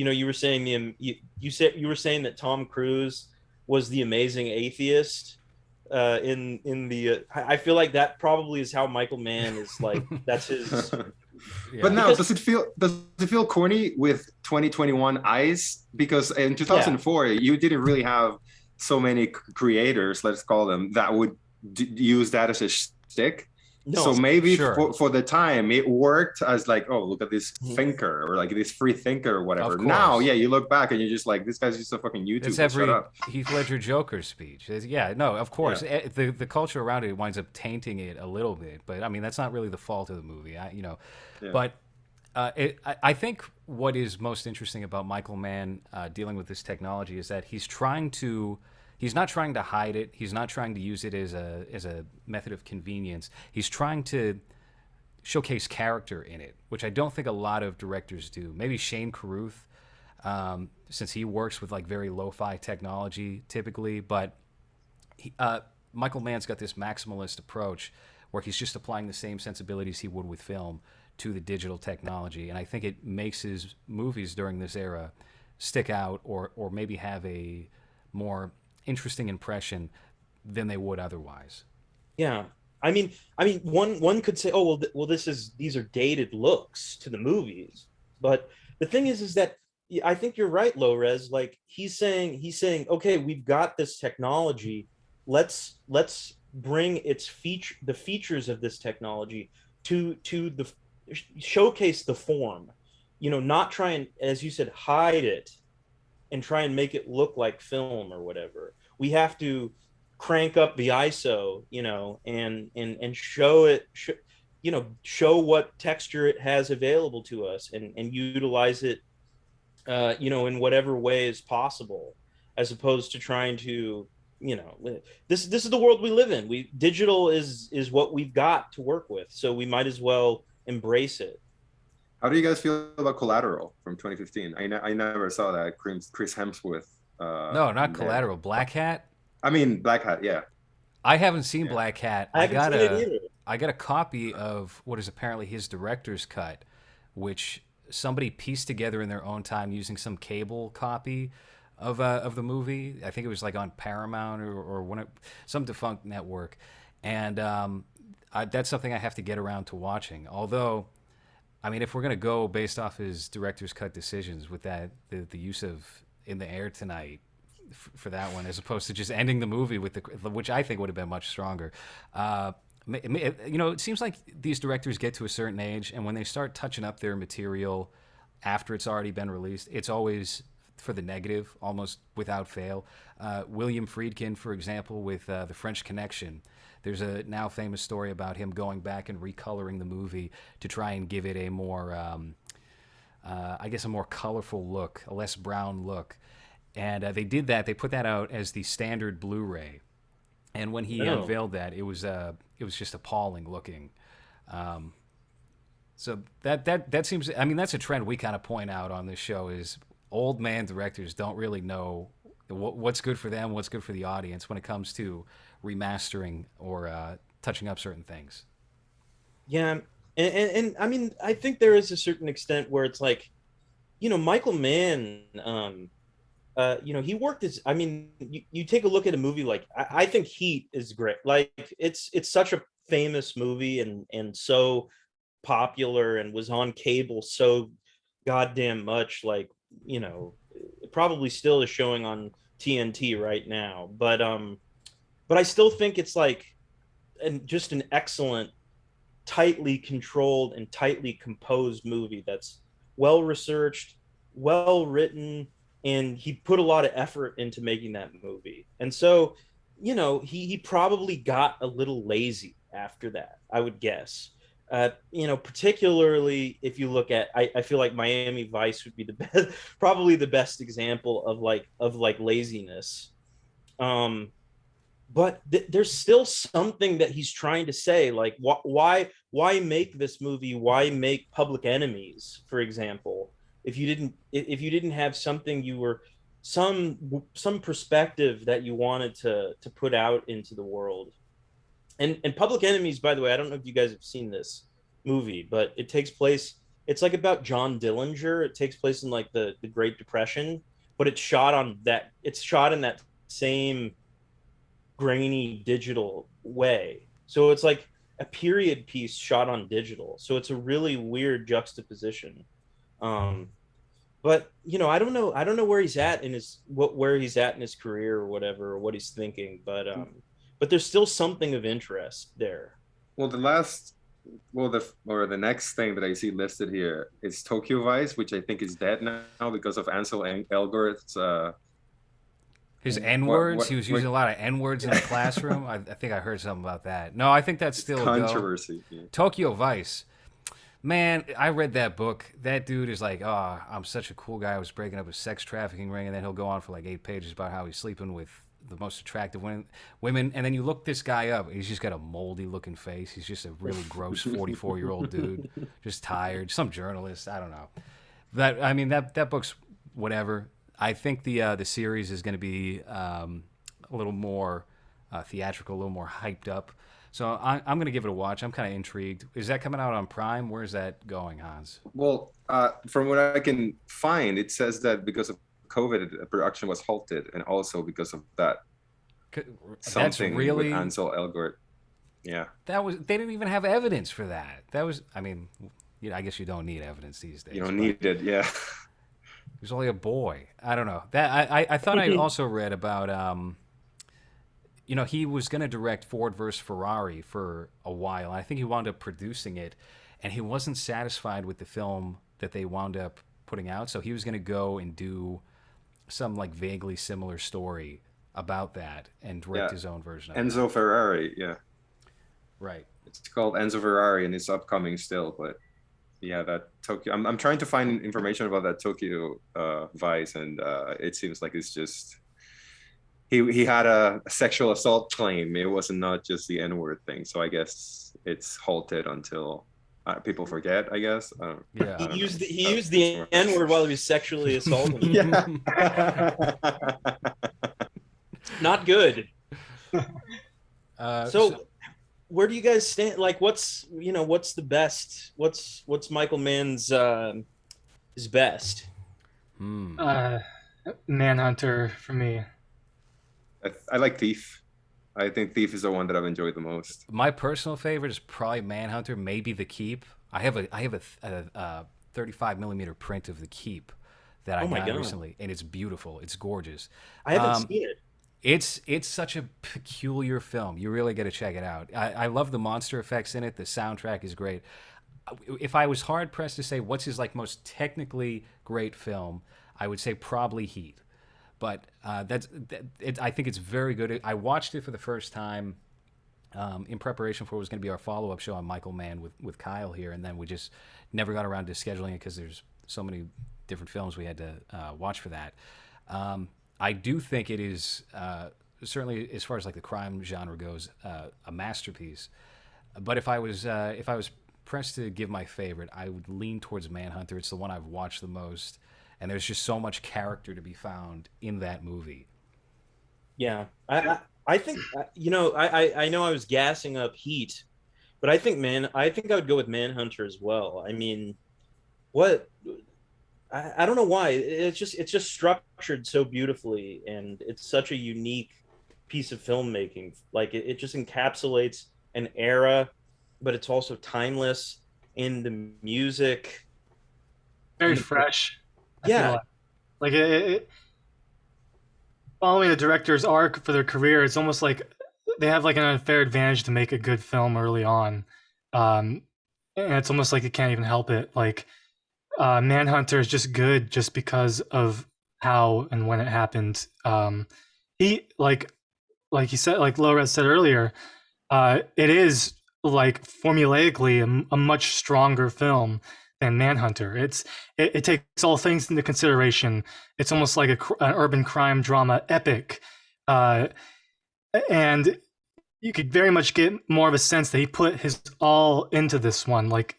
You were saying you were saying that Tom Cruise was the amazing atheist in the. I feel like that probably is how Michael Mann is like. That's his. Yeah. But now, does it feel corny with 2021 eyes? Because in 2004, you didn't really have so many creators, let's call them, that would use that as a shtick. No, so maybe for the time it worked as like, oh, look at this thinker or like this free thinker or whatever. Now, you look back and you're just like, this guy's just a fucking YouTuber. It's every Heath Ledger Joker speech. Of course. Yeah. The culture around it winds up tainting it a little bit, but I mean that's not really the fault of the movie. But I think what is most interesting about Michael Mann dealing with this technology is that he's trying to He's not trying to hide it. He's not trying to use it as a method of convenience. He's trying to showcase character in it, which I don't think a lot of directors do. Maybe Shane Carruth, since he works with like very lo-fi technology typically, but Michael Mann's got this maximalist approach where he's just applying the same sensibilities he would with film to the digital technology, and I think it makes his movies during this era stick out, or maybe have a more interesting impression than they would otherwise. Yeah. I mean, one could say, oh well, these are dated looks to the movies, but the thing is that I think you're right, LowRes. Like he's saying, okay, we've got this technology. Let's bring the features of this technology to the showcase the form. Not try and, as you said, hide it and try and make it look like film or whatever. We have to crank up the ISO, and show it, show what texture it has available to us, and utilize it, in whatever way is possible, as opposed to trying to, this is the world we live in. Digital is what we've got to work with, so we might as well embrace it. How do you guys feel about Collateral from 2015? I never saw that. Chris Hemsworth. No, not Collateral. Black Hat. I mean, Black Hat. Yeah. I haven't seen Black Hat. I got a copy of what is apparently his director's cut, which somebody pieced together in their own time using some cable copy of the movie. I think it was like on Paramount or some defunct network, and that's something I have to get around to watching. Although, I mean, if we're gonna go based off his director's cut decisions with that the use of In the Air Tonight for that one, as opposed to just ending the movie with which I think would have been much stronger. It seems like these directors get to a certain age, and when they start touching up their material after it's already been released, it's always for the negative, almost without fail. William Friedkin, for example, with The French Connection. There's a now famous story about him going back and recoloring the movie to try and give it a more, a more colorful look, a less brown look. And they did that. They put that out as the standard Blu-ray. And when he unveiled that, it was just appalling looking. So that seems. I mean, that's a trend we kind of point out on this show, is old man directors don't really know what's good for them, what's good for the audience when it comes to remastering or touching up certain things. Yeah, and I mean, I think there is a certain extent where it's like, Michael Mann. He worked as, I mean, you take a look at a movie like, I think Heat is great. Like it's such a famous movie and so popular, and was on cable so goddamn much. Like, it probably still is showing on TNT right now, but I still think it's like, just an excellent, tightly controlled and tightly composed movie that's well researched, well written. And he put a lot of effort into making that movie. And so, he probably got a little lazy after that, I would guess. Particularly if you look at, I feel like Miami Vice would be the best, probably the best example of laziness. But there's still something that he's trying to say. Like, why make this movie? Why make Public Enemies, for example? If you didn't have something, you were some perspective that you wanted to put out into the world. And Public Enemies, by the way, I don't know if you guys have seen this movie, but it takes place, it's like about John Dillinger. It takes place in like the Great Depression, but it's shot in that same grainy digital way. So it's like a period piece shot on digital. So it's a really weird juxtaposition. But I don't know where he's at in his career or whatever, or what he's thinking, but there's still something of interest there. Well, the next thing that I see listed here is Tokyo Vice, which I think is dead now because of Ansel Elgort's his N-words. He was using a lot of N-words in the classroom. I think I heard something about that. No, I think that's still controversy. Yeah. Tokyo Vice. Man, I read that book. That dude is like, oh, I'm such a cool guy. I was breaking up a sex trafficking ring, and then he'll go on for like 8 pages about how he's sleeping with the most attractive women, and then you look this guy up. He's just got a moldy looking face. He's just a really gross 44-year-old dude, just tired. Some journalist, I don't know. That book's whatever. I think the series is going to be a little more theatrical, a little more hyped up. So I'm going to give it a watch. I'm kind of intrigued. Is that coming out on Prime? Where's that going, Hans? Well, from what I can find, it says that because of COVID, production was halted, and also because of that something really... with Ansel Elgort. Yeah, they didn't even have evidence for that. That was, I mean, I guess you don't need evidence these days. You don't need it, yeah. He was only a boy. I don't know. That I thought I also read about he was going to direct Ford versus Ferrari for a while. I think he wound up producing it, and he wasn't satisfied with the film that they wound up putting out. So he was going to go and do some like vaguely similar story about that and direct his own version of Enzo Ferrari, yeah. Right. It's called Enzo Ferrari, and it's upcoming still, but yeah, that Tokyo. I'm trying to find information about that Tokyo Vice, and it seems like it's just he had a sexual assault claim. It wasn't not just the N-word thing. So I guess it's halted until people forget. I guess. Yeah. He used the N-word while he was sexually assaulting. Yeah. Not good. So where do you guys stand? Like, what's the best? What's Michael Mann's his best? Manhunter for me. I like Thief. I think Thief is the one that I've enjoyed the most. My personal favorite is probably Manhunter, maybe The Keep. I have a 35 millimeter print of The Keep that I got recently, and it's beautiful. It's gorgeous. I haven't seen it. It's such a peculiar film. You really got to check it out. I love the monster effects in it. The soundtrack is great. If I was hard pressed to say what's his most technically great film, I would say probably Heat. But I think it's very good. I watched it for the first time in preparation for what was going to be our follow-up show on Michael Mann with Kyle here, and then we just never got around to scheduling it because there's so many different films we had to watch for that. I do think it is certainly, as far as like the crime genre goes, a masterpiece. But if I was pressed to give my favorite, I would lean towards Manhunter. It's the one I've watched the most. And there's just so much character to be found in that movie. Yeah, I think I know I was gassing up Heat, but I think I would go with Manhunter as well. I mean, I don't know why it's just structured so beautifully, and it's such a unique piece of filmmaking. Like it just encapsulates an era, but it's also timeless in the music. Very fresh. Yeah, like it following a director's arc for their career, it's almost like they have like an unfair advantage to make a good film early on, and it's almost like you can't even help it. Like Manhunter is just good just because of how and when it happened. He like you said, like LowRes said earlier, it is like formulaically a much stronger film than Manhunter. It takes all things into consideration. It's almost like an urban crime drama epic, and you could very much get more of a sense that he put his all into this one. Like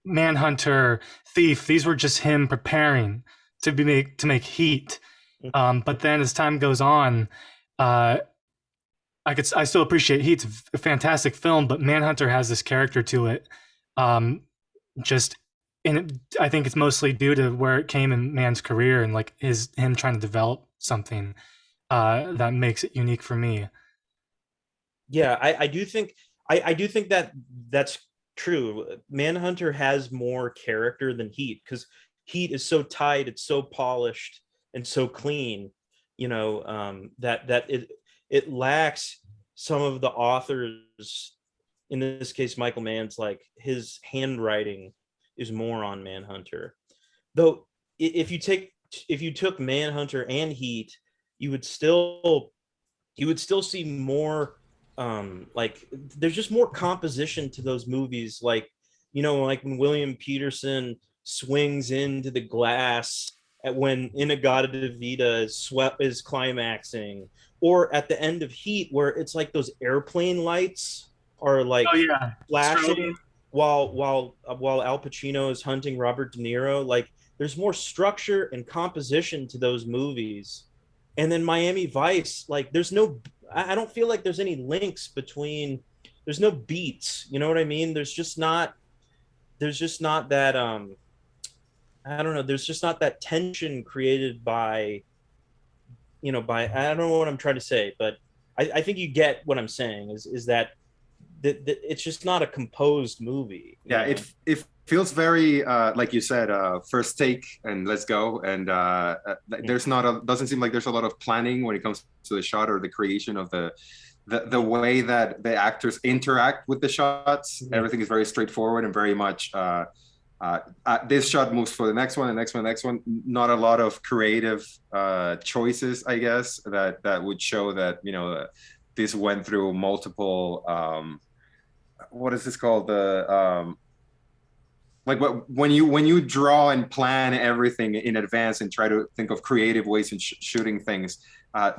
Manhunter, Thief, these were just him preparing to make Heat. But then as time goes on, I still appreciate Heat. It's a fantastic film, but Manhunter has this character to it. I think it's mostly due to where it came in Mann's career and like him trying to develop something that makes it unique for me. Yeah, I do think that that's true. Manhunter has more character than Heat, because Heat is so tight, it's so polished and so clean, that it lacks some of the authors. In this case, Michael Mann's, like his handwriting is more on Manhunter. Though if you took Manhunter and Heat, you would still see more like there's just more composition to those movies. Like, like when William Peterson swings into the glass at when In-A-Gadda-Da-Vida is climaxing, or at the end of Heat where it's like those airplane lights are like Oh yeah, flashing Strobe. while Al Pacino is hunting Robert De Niro. Like there's more structure and composition to those movies. And then Miami Vice, like there's no, I don't feel like there's any links between, there's no beats. You know what I mean? There's just not that, I don't know. There's just not that tension created by, I don't know what I'm trying to say, but I think you get what I'm saying is that it's just not a composed movie. Yeah, it feels very like you said, first take and let's go. And there's not a doesn't seem like there's a lot of planning when it comes to the shot or the creation of the way that the actors interact with the shots. Mm-hmm. Everything is very straightforward and very much this shot moves for the next one, the next one, the next one. Not a lot of creative choices, I guess, that would show that this went through multiple. What is this called? Like when you draw and plan everything in advance and try to think of creative ways in shooting things.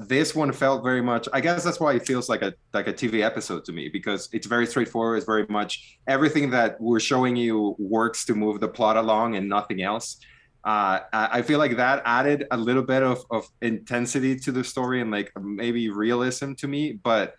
This one felt very much, I guess that's why it feels like a TV episode to me, because it's very straightforward. It's very much everything that we're showing you works to move the plot along and nothing else. I feel like that added a little bit of intensity to the story and like maybe realism to me. But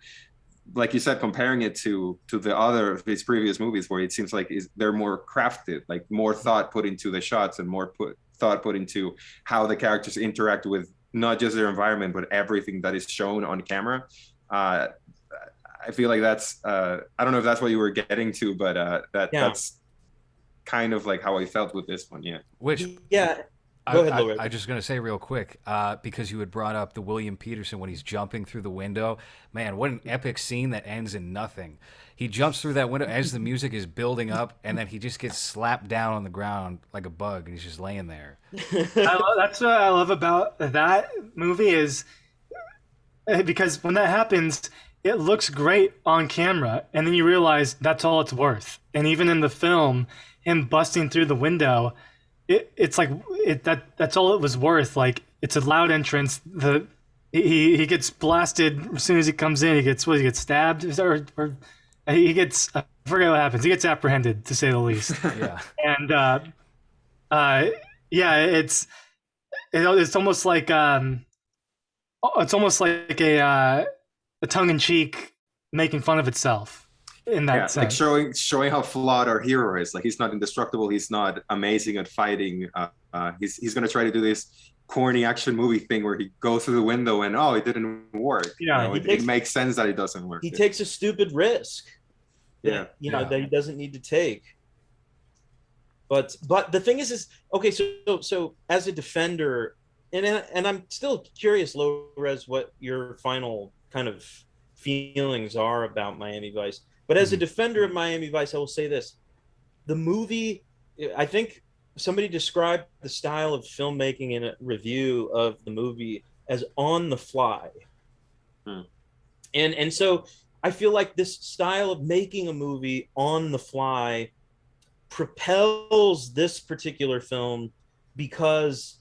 like you said, comparing it to the other of his previous movies, where it seems like they're more crafted, like more thought put into the shots and more thought put into how the characters interact with not just their environment, but everything that is shown on camera. I feel like that's, I don't know if that's what you were getting to, but that's kind of like how I felt with this one. Yeah. Which, yeah. Go ahead, LowRes. I just going to say real quick, because you had brought up the William Peterson when he's jumping through the window. Man, what an epic scene that ends in nothing. He jumps through that window as the music is building up, and then he just gets slapped down on the ground like a bug, and he's just laying there. That's what I love about that movie is because when that happens, it looks great on camera, and then you realize that's all it's worth. And even in the film, him busting through the window, it's like that's all it was worth. Like it's a loud entrance. He gets blasted as soon as he comes in. He gets stabbed or he gets, I forget what happens. He gets apprehended, to say the least. Yeah. And it's almost like a tongue-in-cheek making fun of itself. In that sense. Like showing how flawed our hero is. Like he's not indestructible. He's not amazing at fighting. He's going to try to do this corny action movie thing where he goes through the window and it didn't work. Yeah, it makes sense that it doesn't work. He takes a stupid risk. That he doesn't need to take. But the thing is okay. So as a defender, and I'm still curious, LowRes, what your final kind of feelings are about Miami Vice. But as a defender of Miami Vice, I will say this. The movie, I think somebody described the style of filmmaking in a review of the movie as on the fly. And so I feel like this style of making a movie on the fly propels this particular film because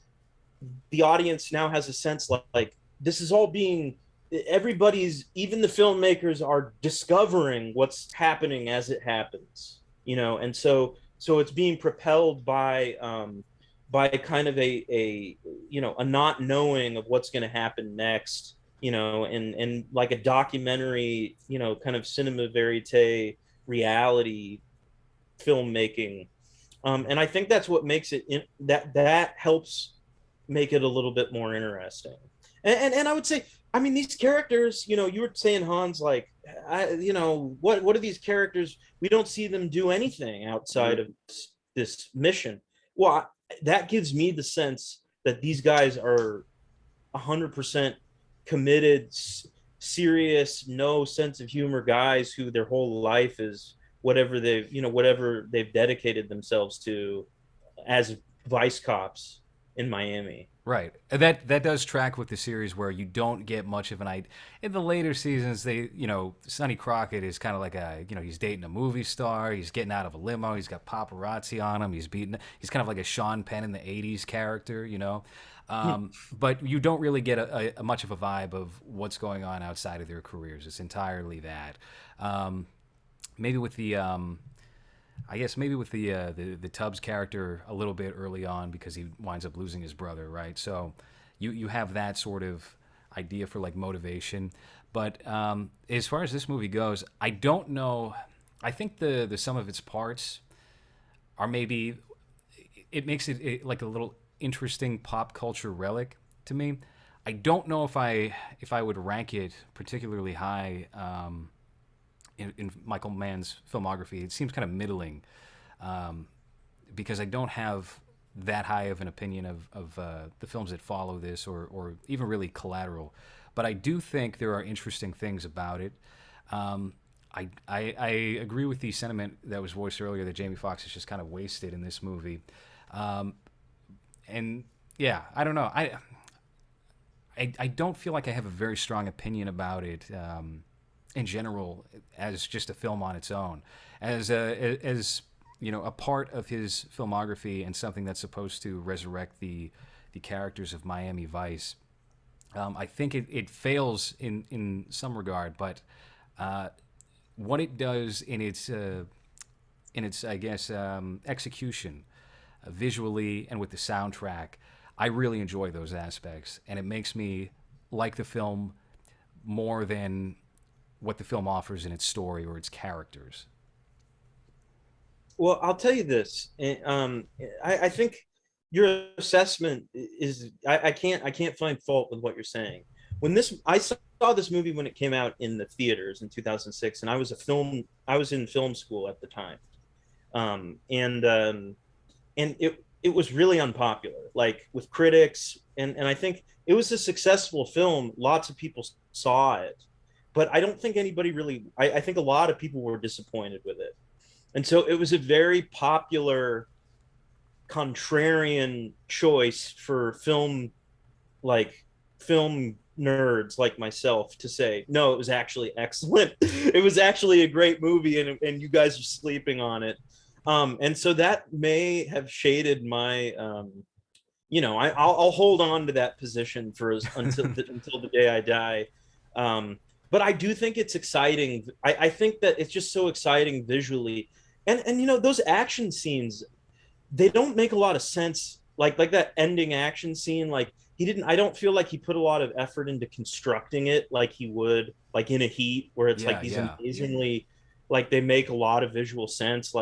the audience now has a sense like this is all being... even the filmmakers are discovering what's happening as it happens, and so it's being propelled by kind of a not knowing of what's going to happen next, and like a documentary, kind of cinema verite reality filmmaking, and I think that's what makes it that helps make it a little bit more interesting, and I would say. I mean, these characters, you were saying, Hans, like, what are these characters? We don't see them do anything outside of this mission. Well, that gives me the sense that these guys are 100% committed, serious, no sense of humor guys who their whole life is whatever they've dedicated themselves to as vice cops. in Miami. Right. And that does track with the series where you don't get much of an idea. In the later seasons, Sonny Crockett is kind of like he's dating a movie star. He's getting out of a limo. He's got paparazzi on him. He's kind of like a Sean Penn in the 80s character, But you don't really get a much of a vibe of what's going on outside of their careers. It's entirely that. Maybe with the the Tubbs character a little bit early on because he winds up losing his brother, right? So you have that sort of idea for like motivation. But as far as this movie goes, I don't know. I think the sum of its parts are maybe it makes it like a little interesting pop culture relic to me. I don't know if I would rank it particularly high. In Michael Mann's filmography, it seems kind of middling because I don't have that high of an opinion of the films that follow this or even really Collateral. But I do think there are interesting things about it. I agree with the sentiment that was voiced earlier that Jamie Foxx is just kind of wasted in this movie. And yeah, I don't know. I don't feel like I have a very strong opinion about it. In general, as just a film on its own, as a part of his filmography and something that's supposed to resurrect the characters of Miami Vice, I think it fails in some regard. But what it does in its I guess execution, visually and with the soundtrack, I really enjoy those aspects, and it makes me like the film more than what the film offers in its story or its characters. Well, I'll tell you this. I think your assessment is I can't find fault with what you're saying. I saw this movie when it came out in the theaters in 2006, and I was in film school at the time, and it was really unpopular, like with critics, and I think it was a successful film. Lots of people saw it. But I don't think anybody really, I think a lot of people were disappointed with it. And so it was a very popular contrarian choice for film nerds like myself to say, no, it was actually excellent. It was actually a great movie and you guys are sleeping on it. And so that may have shaded my, I'll hold on to that position until the day I die. But I do think it's exciting. I think that it's just so exciting visually. And those action scenes, they don't make a lot of sense. Like that ending action scene, I don't feel like he put a lot of effort into constructing it like he would, like in a Heat, where it's these amazingly, they make a lot of visual sense.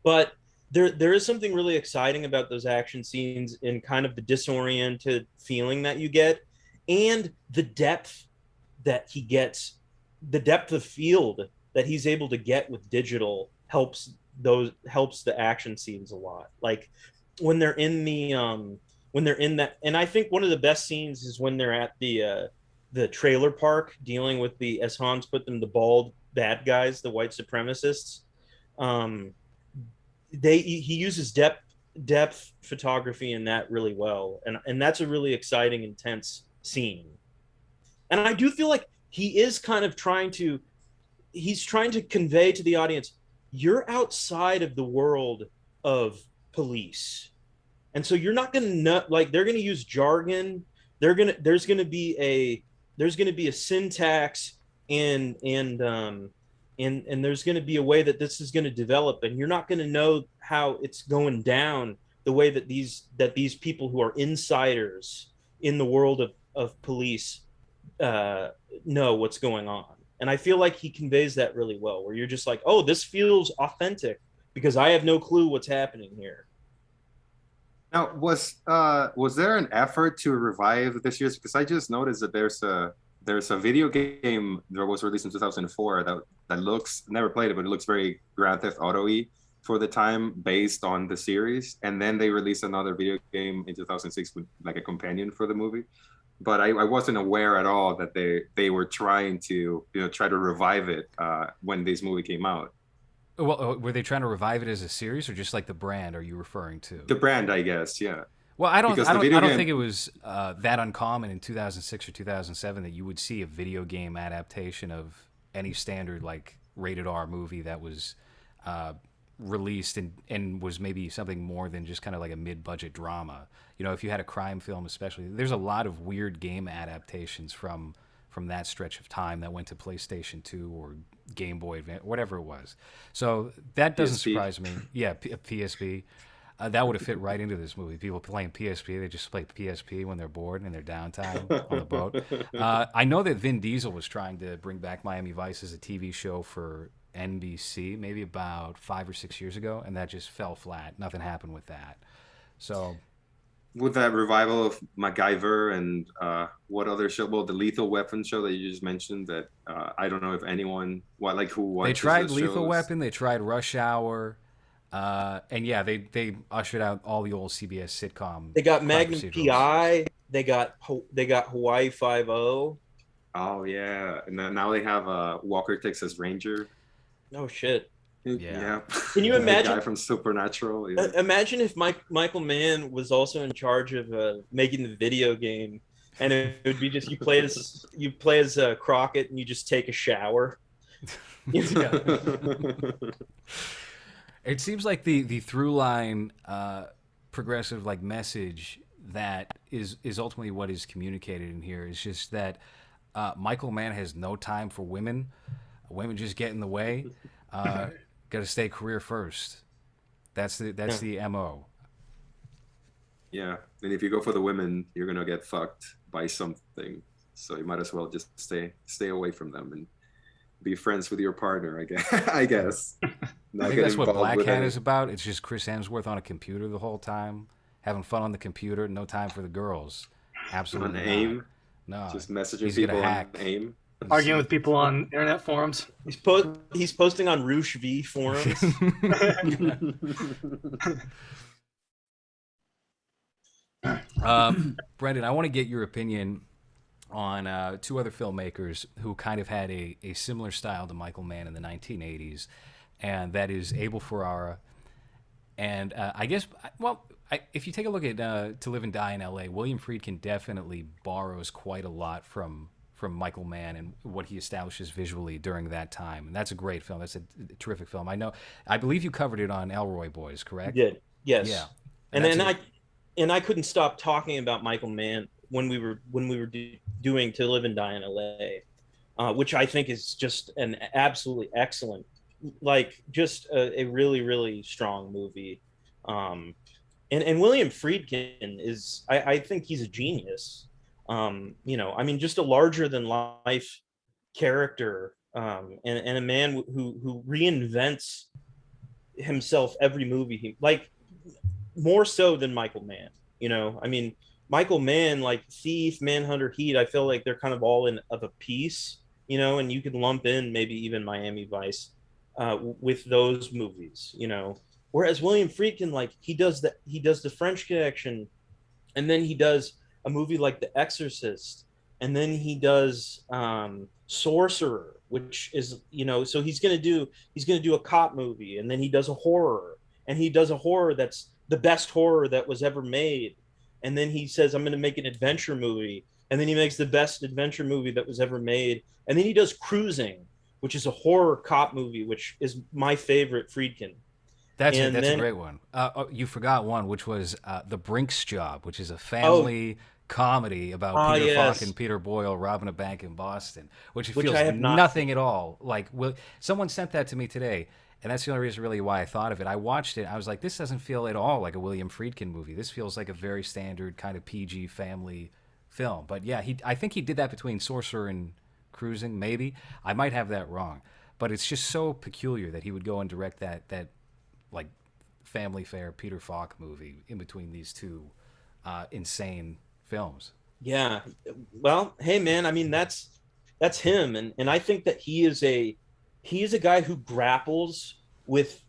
But there is something really exciting about those action scenes in kind of the disoriented feeling that you get, and the depth that he gets, the depth of field that he's able to get with digital helps the action scenes a lot. Like when they're in that, and I think one of the best scenes is when they're at the trailer park dealing with as Hans put them, the bald bad guys, the white supremacists. He uses depth photography in that really well, and that's a really exciting, intense scene. And I do feel like he is kind of trying to convey to the audience, you're outside of the world of police. And so you're not going to know, they're going to use jargon. There's going to be a syntax and there's going to be a way that this is going to develop, and you're not going to know how it's going down the way that these people who are insiders in the world of police know what's going on. And I feel like he conveys that really well, where you're just like, oh, this feels authentic because I have no clue what's happening here. Now, was there an effort to revive this year's? Because I just noticed that there's a video game that was released in 2004 that looks, never played it, but it looks very Grand Theft Auto-y for the time, based on the series. And then they released another video game in 2006 with like a companion for the movie. But I wasn't aware at all that they were trying to try to revive it when this movie came out. Well, were they trying to revive it as a series or just like the brand? Are you referring to the brand? I guess, yeah. Well, I don't, because I the don't, video I don't game. think it was that uncommon in 2006 or 2007 that you would see a video game adaptation of any standard like rated R movie that was uh, released and was maybe something more than just kind of like a mid-budget drama. You know, if you had a crime film, especially, there's a lot of weird game adaptations from that stretch of time that went to PlayStation 2 or Game Boy Advance, whatever it was. So that doesn't PSP. surprise me. Yeah, PSP. That would have fit right into this movie. People playing PSP, they just play PSP when they're bored in their downtime on the boat. I know that Vin Diesel was trying to bring back Miami Vice as a TV show for NBC maybe about 5 or 6 years ago, and that just fell flat. Nothing happened with that. So With that revival of MacGyver and what other show? Well, the Lethal Weapon show that you just mentioned. That I don't know if anyone who they watches tried those Lethal shows. Weapon, they tried Rush Hour, and yeah, they ushered out all the old CBS sitcom. They got crime Magnum procedurals. PI. They got Hawaii Five O. Oh yeah, and then now they have Walker Texas Ranger. Oh shit! Yeah. Can you The imagine? guy from Supernatural? Yeah. Imagine if Michael Mann was also in charge of making the video game, and it would be just you play as Crockett, and you just take a shower. It seems like the through line progressive like message that is ultimately what is communicated in here is just that Michael Mann has no time for women. Women just get in the way. Got to stay career first. That's the MO. Yeah, and if you go for the women, you're gonna get fucked by something. So you might as well just stay away from them and be friends with your partner. I guess. I think that's what Black Hat is about. It's just Chris Hemsworth on a computer the whole time, having fun on the computer, no time for the girls. Absolutely On not. AIM. No, Just messaging he's people gonna on hack. AIM. Arguing with people on internet forums. He's posting on Roosh V forums. Brendan, I want to get your opinion on two other filmmakers who kind of had a similar style to Michael Mann in the 1980s, and that is Abel Ferrara. And I guess, if you take a look at To Live and Die in L.A., William Friedkin definitely borrows quite a lot from Michael Mann and what he establishes visually during that time. And that's a great film. That's a terrific film. I believe you covered it on Ellroy Boys, correct? Did. Yes. Yeah. And I couldn't stop talking about Michael Mann when we were doing To Live and Die in LA, which I think is just an absolutely excellent, like just a really, really strong movie. And William Friedkin is, I think he's a genius. I mean, just a larger than life character, and a man who reinvents himself every movie, like more so than Michael Mann. I mean, Michael Mann, like Thief, Manhunter, Heat, I feel like they're kind of all in of a piece, and you can lump in maybe even Miami Vice with those movies, Whereas William Friedkin, like he does the French Connection, and then he does a movie like The Exorcist, and then he does Sorcerer, which is, so he's gonna do a cop movie, and then he does a horror, and he does a horror that's the best horror that was ever made, and then he says, I'm gonna make an adventure movie, and then he makes the best adventure movie that was ever made, and then he does Cruising, which is a horror cop movie, which is my favorite Friedkin. That's a great one. You forgot one, which was The Brink's Job, which is a family comedy about Peter Falk and Peter Boyle robbing a bank in Boston, which feels nothing at all like. Someone sent that to me today, and that's the only reason really why I thought of it. I watched it. I was like, this doesn't feel at all like a William Friedkin movie. This feels like a very standard kind of PG family film. But yeah, I think he did that between Sorcerer and Cruising. Maybe I might have that wrong, but it's just so peculiar that he would go and direct that like family fare Peter Falk movie in between these two insane films. Yeah. Well, hey man, I mean that's him, and I think that he is a guy who grapples with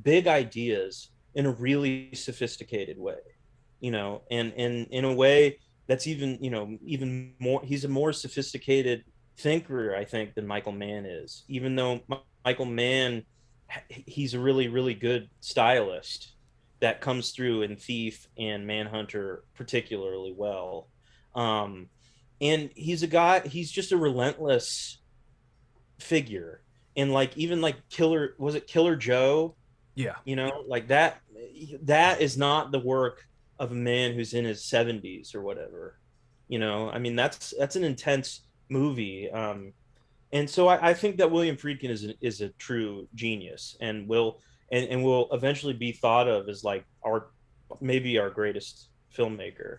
big ideas in a really sophisticated way, and in a way that's even more, he's a more sophisticated thinker, I think, than Michael Mann is, even though Michael Mann, he's a really, really good stylist. that comes through in Thief and Manhunter particularly well. Um, and he's a guy, he's just a relentless figure. And like even like Killer, was it Killer Joe? Yeah. You know, like that is not the work of a man who's in his 70s or whatever. You know, I mean that's an intense movie. And so I think that William Friedkin is a true genius and will eventually be thought of as like our maybe our greatest filmmaker.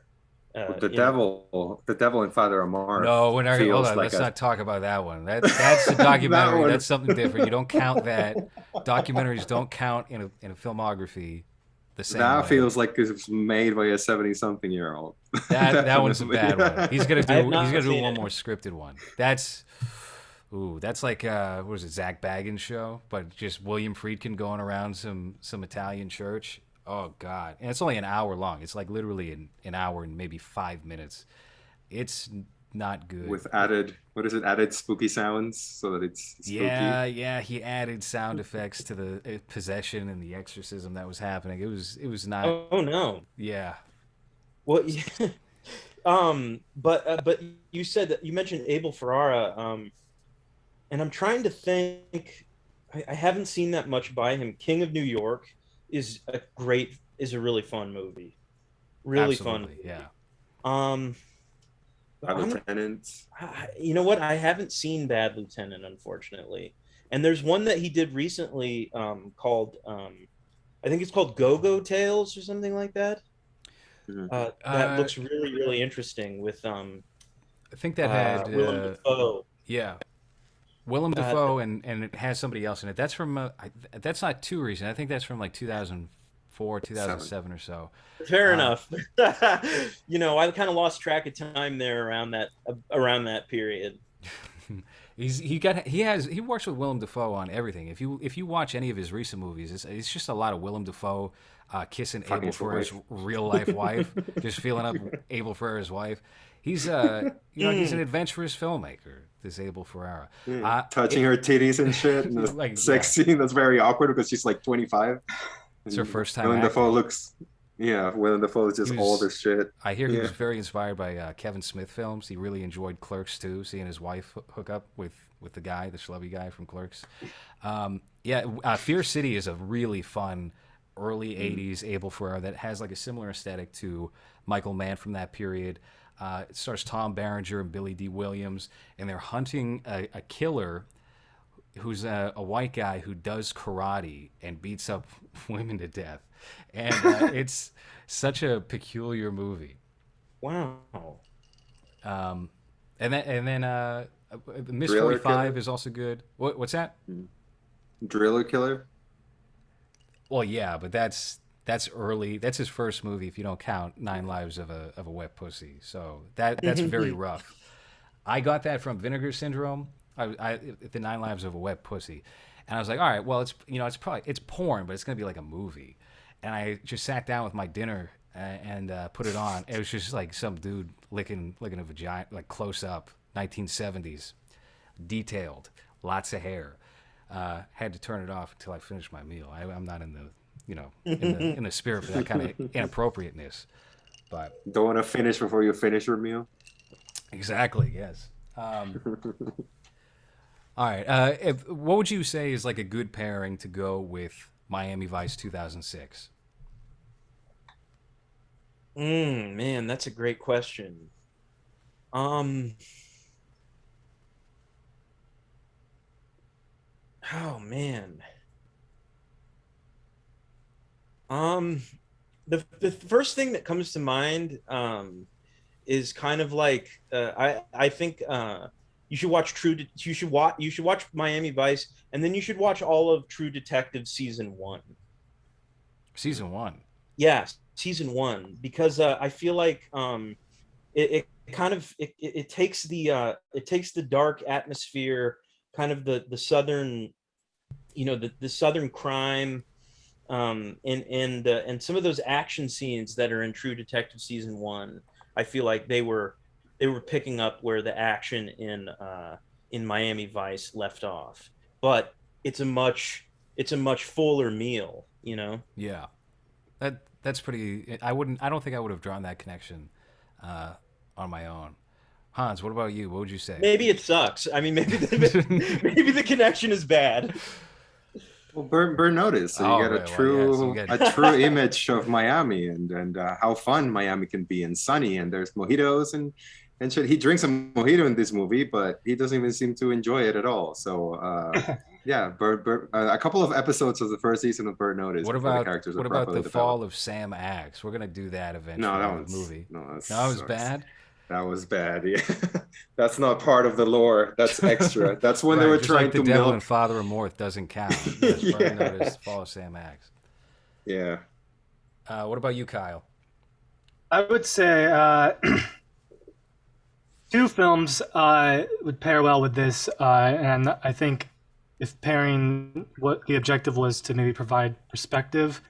The devil and Father Amar No, we're not. Hold feels on. like Let's a not talk about that one. That's a that documentary. one. That's something different. You don't count that. Documentaries don't count in a filmography the same That way. feels like it's made by a 70-something-year-old. That one's a bad one. He's gonna do one it. more scripted one. That's like what was it, Zach Bagans' show, but just William Friedkin going around some Italian church. Oh God, and it's only an hour long. It's like literally an hour and maybe 5 minutes. It's not good. With added spooky sounds so that it's spooky. Yeah, he added sound effects to the possession and the exorcism that was happening. It was not. Oh no. Yeah. Well, but you said that you mentioned Abel Ferrara, and I'm trying to think. I haven't seen that much by him. King of New York is a really fun movie. Really Absolutely, fun. Yeah. Bad Lieutenant. You know what? I haven't seen Bad Lieutenant, unfortunately. And there's one that he did recently called, I think it's called Go-Go Tales or something like that. That looks really, really interesting with I think that had Willem Dafoe. Yeah. Willem Dafoe and it has somebody else in it. That's from that's not too recent. I think that's from like 2004, 2007 or so. Fair enough. You know, I kind of lost track of time there around that period. He works with Willem Dafoe on everything. If you watch any of his recent movies, it's just a lot of Willem Dafoe kissing Abel Ferrara's real life wife, just feeling up Abel Ferrara's wife. He's he's an adventurous filmmaker, this Abel Ferrara. Touching her titties and shit in the like, sex scene that's very awkward because she's like 25. It's her first time. Willem Dafoe Willem Dafoe is just old as shit. I hear he was very inspired by Kevin Smith films. He really enjoyed Clerks too, seeing his wife hook up with the guy, the schlubby guy from Clerks. Fear City is a really fun early 80s Abel Ferrara that has like a similar aesthetic to Michael Mann from that period. It stars Tom Berenger and Billy D. Williams, and they're hunting a killer who's a white guy who does karate and beats up women to death. And it's such a peculiar movie. Wow. And then Miss Driller 45 Killer? is also good. What's that? Driller Killer? Well, yeah, but that's early. That's his first movie if you don't count 9 Lives of a Wet Pussy. So that's very rough. I got that from Vinegar Syndrome. The 9 Lives of a Wet Pussy. And I was like, all right, well, it's porn, but it's going to be like a movie. And I just sat down with my dinner and put it on. It was just like some dude licking a vagina, like close up, 1970s, detailed, lots of hair. Had to turn it off until I finished my meal. I'm not in the the spirit for that kind of inappropriateness. But Don't want to finish before you finish your meal? exactly, yes. All right. What would you say is like a good pairing to go with Miami Vice 2006? Man, that's a great question. Oh man. The first thing that comes to mind is kind of like I think you should watch you should watch Miami Vice, and then you should watch all of True Detective season 1. Season 1. Yeah, season 1, because I feel like it kind of it takes the dark atmosphere, kind of the southern, the southern crime, and some of those action scenes that are in True Detective season 1. I feel like they were picking up where the action in Miami Vice left off, but it's a much fuller meal, Yeah. That's pretty. I don't think I would have drawn that connection on my own. Hans, what about you? What would you say? Maybe it sucks. I mean, maybe the connection is bad. Well, Burn Notice, so you Oh, get a right, well, yeah, so you a true image of Miami and how fun Miami can be and sunny, and there's mojitos and shit. He drinks a mojito in this movie, but he doesn't even seem to enjoy it at all. So yeah, a couple of episodes of the first season of Burn Notice. What before about the characters were what about properly the fall developed. of Sam Axe? We're gonna do that eventually No, that in the one's movie. no, No, that was bad. That was bad. Yeah, that's not part of the lore. That's extra. That's when they Right, were just trying like the to Devil milk. and Father Amorth doesn't count. Yes, Yeah. Burn Notice, fall of Sam Axe. Yeah. What about you, Kyle? I would say two films would pair well with this, and I think if pairing what the objective was to maybe provide perspective,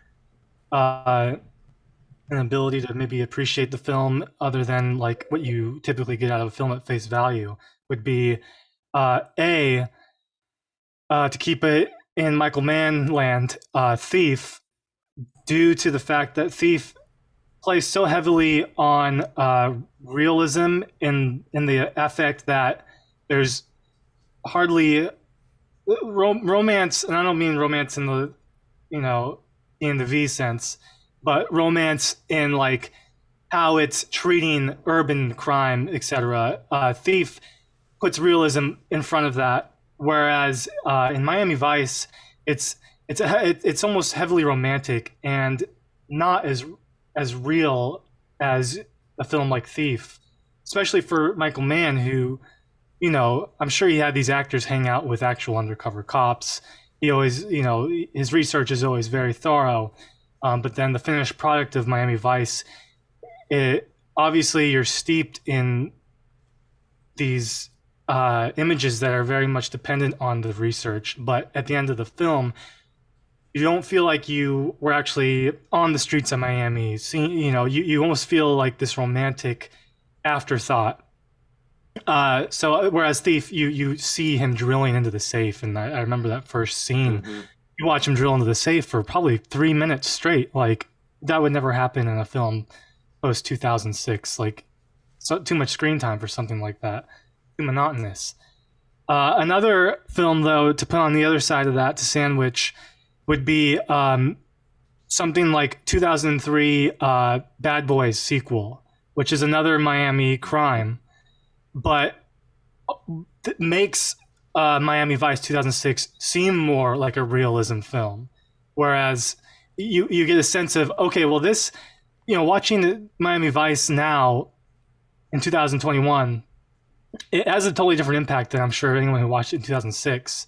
an ability to maybe appreciate the film other than like what you typically get out of a film at face value, would be a to keep it in Michael Mann land, Thief, due to the fact that Thief plays so heavily on realism in the effect that there's hardly romance, and I don't mean romance in the in the V sense, but romance in like how it's treating urban crime, etc. Thief puts realism in front of that, whereas in Miami Vice, it's almost heavily romantic and not as real as a film like Thief, especially for Michael Mann, who, I'm sure he had these actors hang out with actual undercover cops. He always, his research is always very thorough. But then the finished product of Miami Vice, obviously you're steeped in these images that are very much dependent on the research. But at the end of the film, you don't feel like you were actually on the streets of Miami. You almost feel like this romantic afterthought. So whereas Thief, you see him drilling into the safe, and I remember that first scene. Mm-hmm. You watch him drill into the safe for probably 3 minutes straight. Like that would never happen in a film post 2006. Like too much screen time for something like that. Too monotonous. Another film, though, to put on the other side of that to sandwich would be something like 2003 Bad Boys sequel, which is another Miami crime, but makes Miami Vice 2006 seem more like a realism film, whereas you get a sense of, okay, well, this, watching Miami Vice now in 2021, it has a totally different impact than I'm sure anyone who watched it in 2006.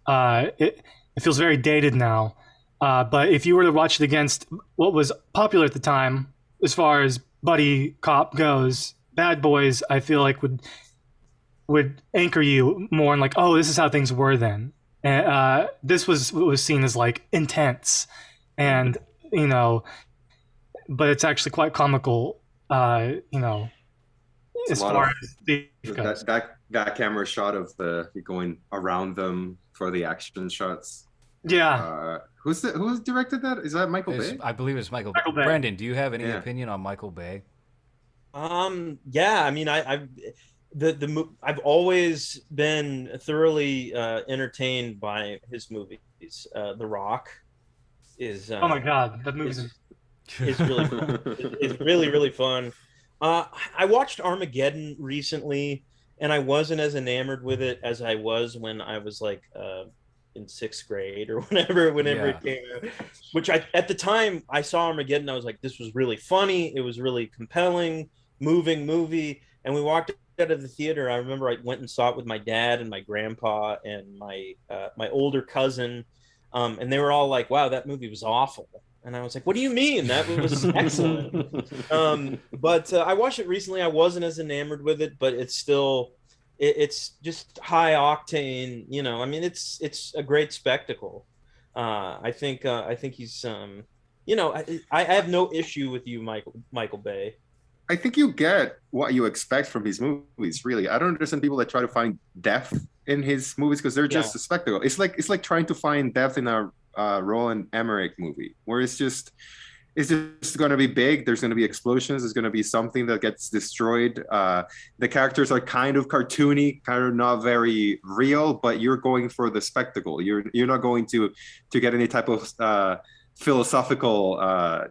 It feels very dated now, but if you were to watch it against what was popular at the time as far as buddy cop goes, Bad Boys, I feel like would anchor you more in like, oh, this is how things were then. And this was seen as like intense, and but it's actually quite comical. As far as Thief goes. That camera shot of the going around them for the action shots. Yeah. Who's directed that? Is that Michael Bay? I believe it's Michael Bay. Brendan, do you have any Yeah. opinion on Michael Bay? Yeah, I mean, I've always been thoroughly entertained by his movies. The Rock is Oh my God, that movie's is really fun. It's really fun. I watched Armageddon recently, and I wasn't as enamored with it as I was when I was like in 6th grade or whenever it came out. Which at the time I saw Armageddon, I was like, this was really funny. It was really compelling, moving movie. And we walked out of the theater. I remember I went and saw it with my dad and my grandpa and my older cousin, and they were all like, "Wow, that movie was awful." And I was like, "What do you mean? That was excellent." But I watched it recently. I wasn't as enamored with it, but it's still, it's just high octane. I mean, it's a great spectacle. I think he's, I have no issue with you, Michael Bay. I think you get what you expect from his movies. Really, I don't understand people that try to find depth in his movies because they're just a spectacle. It's like trying to find depth in a Roland Emmerich movie, where it's just it's just going to be big. There's going to be explosions. There's going to be something that gets destroyed. The characters are kind of cartoony, kind of not very real, but you're going for the spectacle. You're not going to get any type of philosophical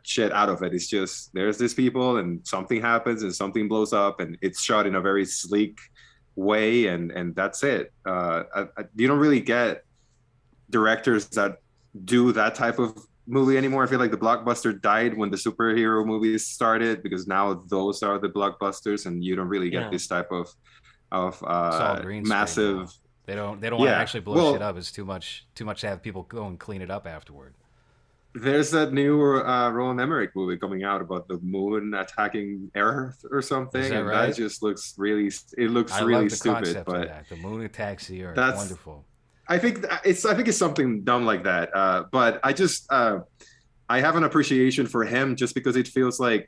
shit out of it. It's just there's these people and something happens and something blows up and it's shot in a very sleek way, and that's it. You don't really get directors that do that type of movie anymore. I feel like the blockbuster died when the superhero movies started, because now those are the blockbusters and you don't really get this type of massive. They don't want to actually blow shit up. It's too much to have people go and clean it up afterward. There's that new Roland Emmerich movie coming out about the moon attacking Earth or something, and right? that just looks really stupid. But the moon attacks the Earth. That's wonderful. I think it's something dumb like that. But I have an appreciation for him just because it feels like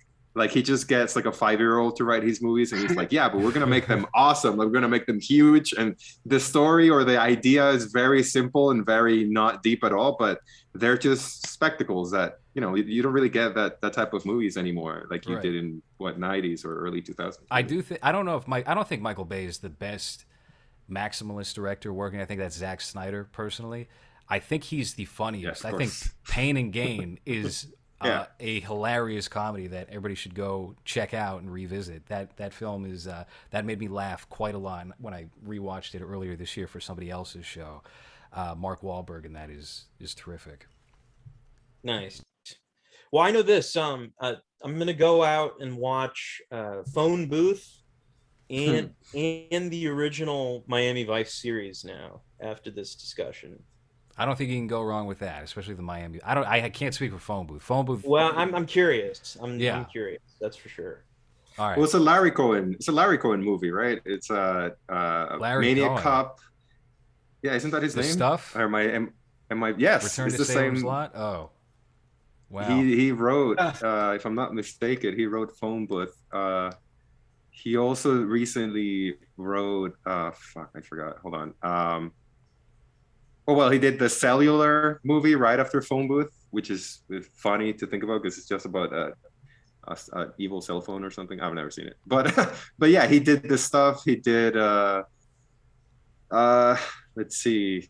he just gets like a 5-year-old to write his movies, and he's like, yeah, but we're gonna make them awesome. We're gonna make them huge, and the story or the idea is very simple and very not deep at all, but they're just spectacles that you don't really get that type of movies anymore, like you did in 90s or early 2000s. I don't think Michael Bay is the best maximalist director working. I think that's Zack Snyder personally. I think he's the funniest. I think Pain and Gain is a hilarious comedy that everybody should go check out and revisit. That film is that made me laugh quite a lot when I rewatched it earlier this year for somebody else's show. Mark Wahlberg, and that is terrific. Nice. Well, I know this. I'm gonna go out and watch Phone Booth and the original Miami Vice series now after this discussion. I don't think you can go wrong with that, especially the Miami. I can't speak for Phone Booth. Phone Booth. Well, I'm curious. I'm curious. That's for sure. All right. Well, it's a Larry Cohen movie, right? It's a Maniac Cohen. Cop. Yeah, isn't that his name? Stuff? Or am I? Yes, Return it's to the Salem's same. Lot. Oh, wow. He wrote, if I'm not mistaken, he wrote Phone Booth. He also recently wrote. I forgot. Hold on. He did the Cellular movie right after Phone Booth, which is funny to think about because it's just about an evil cell phone or something. I've never seen it, but yeah, he did this stuff. He did. Let's see.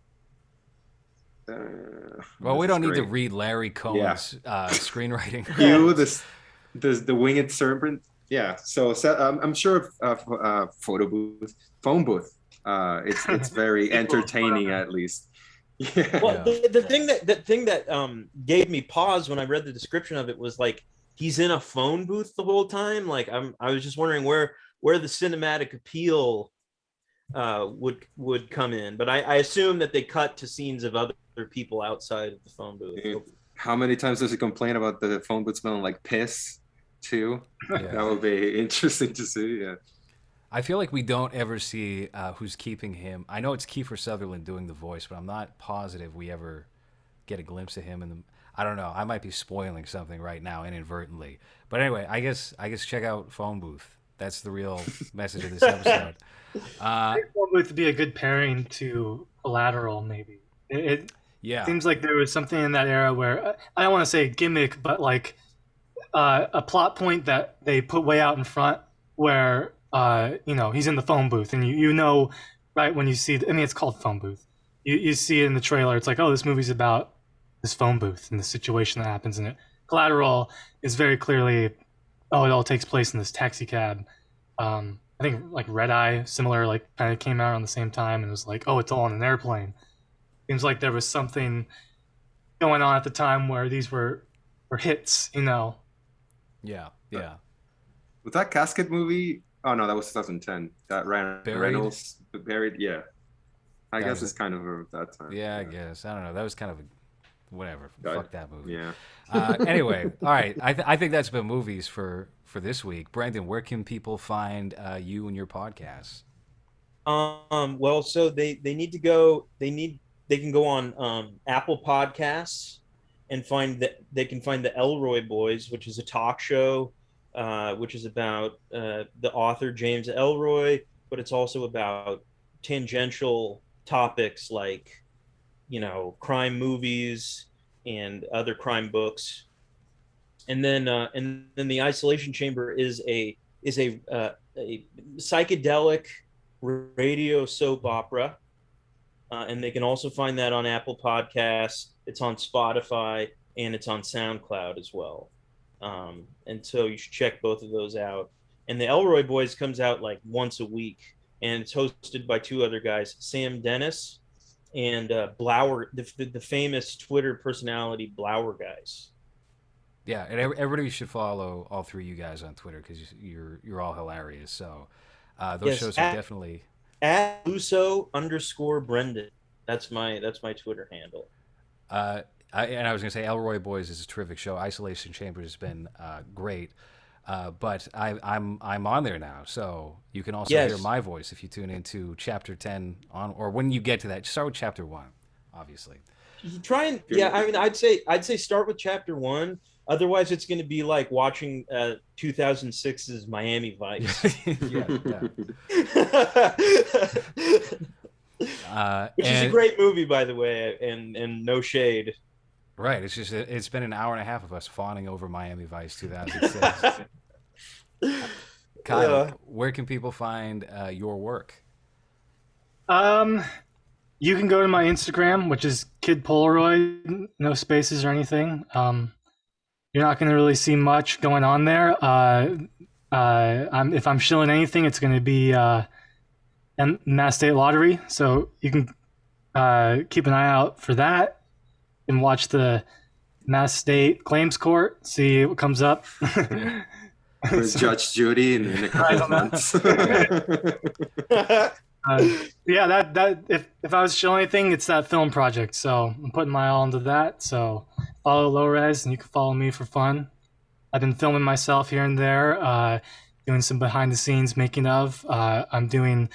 Well, we don't need to read Larry Cohen's screenwriting. You, the Winged Serpent. Yeah. So I'm sure Phone Booth. It's very entertaining at least. Yeah. Well, the thing that gave me pause when I read the description of it was like he's in a phone booth the whole time. Like I was just wondering where the cinematic appeal would come in, but I assume that they cut to scenes of other people outside of the phone booth. How many times does he complain about the phone booth smelling like piss too? Yeah. That would be interesting to see. Yeah. I feel like we don't ever see who's keeping him. I know it's Kiefer Sutherland doing the voice, but I'm not positive we ever get a glimpse of him. I don't know. I might be spoiling something right now inadvertently. But anyway, I guess check out Phone Booth. That's the real message of this episode. I think Phone Booth would be a good pairing to Collateral, maybe. It seems like there was something in that era where, I don't want to say gimmick, but like a plot point that they put way out in front where... he's in the phone booth, and you know, right when you see, it's called Phone Booth. You see it in the trailer. It's like, oh, this movie's about this phone booth and the situation that happens in it. Collateral is very clearly, it all takes place in this taxi cab. I think like Red Eye, similar, like kind of came out around the same time, and it was like, oh, it's all on an airplane. Seems like there was something going on at the time where these were hits, Yeah. Was that Casket movie? Oh no, that was 2010. That Reynolds buried. Yeah, I guess it's kind of that time. Yeah, I guess. I don't know. That was kind of whatever. Fuck that movie. Yeah. Anyway, all right. I think that's been movies for this week. Brandon, where can people find you and your podcast? Well, so they need to go. They can go on Apple Podcasts and they can find the Ellroy Boys, which is a talk show. Which is about the author James Ellroy, but it's also about tangential topics like, crime movies and other crime books. and then the Isolation Chamber is a psychedelic radio soap opera, and they can also find that on Apple Podcasts. It's on Spotify and it's on SoundCloud as well. And so you should check both of those out. And the Ellroy Boys comes out like once a week, and it's hosted by two other guys, Sam Dennis and Blower, the famous Twitter personality Blower guys. Yeah, and everybody should follow all three of you guys on Twitter because you're all hilarious. So those shows are definitely at Luso_Brendan. That's my Twitter handle. And I was gonna say Ellroy Boys is a terrific show. Isolation Chamber has been great. But I'm on there now, so you can also hear my voice if you tune into Chapter 10 on, or when you get to that, start with Chapter 1, obviously. You try and I mean, I'd say start with Chapter 1. Otherwise, it's going to be like watching 2006's Miami Vice. Which is a great movie, by the way, and no shade. Right. It's just it's been an hour and a half of us fawning over Miami Vice 2006. Kyle, where can people find your work? You can go to my Instagram, which is Kid Polaroid, no spaces or anything. You're not going to really see much going on there. If I'm shilling anything, it's going to be Mass State Lottery. So you can keep an eye out for that and watch the Mass State Claims Court, see what comes up. With Judge Judy in a couple of months. If I was showing anything, it's that film project. So I'm putting my all into that. So follow LowRes, and you can follow me for fun. I've been filming myself here and there, doing some behind the scenes making of. I'm doing,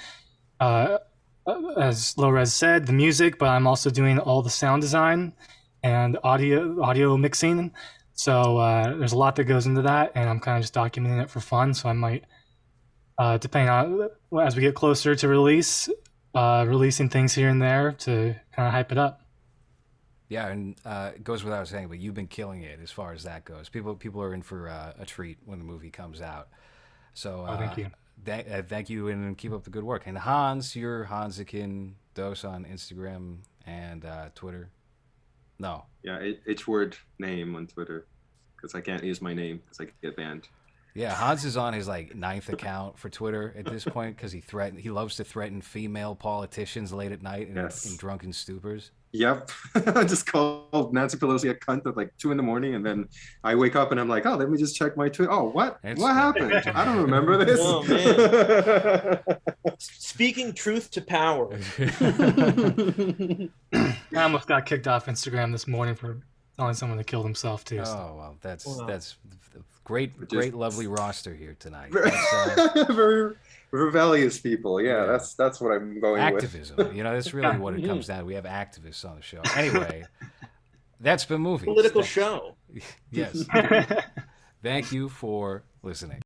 as LowRes said, the music, but I'm also doing all the sound design and audio mixing. So there's a lot that goes into that, and I'm kind of just documenting it for fun. So I might, depending on as we get closer to release, releasing things here and there to kind of hype it up. Yeah, and it goes without saying, but you've been killing it as far as that goes. People are in for a treat when the movie comes out. So thank you. Thank you, and keep up the good work. And Hans, you're Hansikin Dos on Instagram and Twitter. No. Yeah, H-word name on Twitter, because I can't use my name because I get banned. Yeah, Hans is on his like 9th account for Twitter at this point because he loves to threaten female politicians late at night in drunken stupors. Yep. I just called Nancy Pelosi a cunt at like 2 a.m, and then I wake up and I'm like, oh, let me just check my Twitter. Oh, what happened? I don't remember this. Oh, man. Speaking truth to power. I almost got kicked off Instagram this morning for telling someone to kill himself too. Oh, well, that's great, lovely roster here tonight. Very rebellious people. Yeah, that's what I'm going activism. with. That's really what it comes down to. We have activists on the show. Anyway, that's been movies. Political show. Yes. Thank you for listening.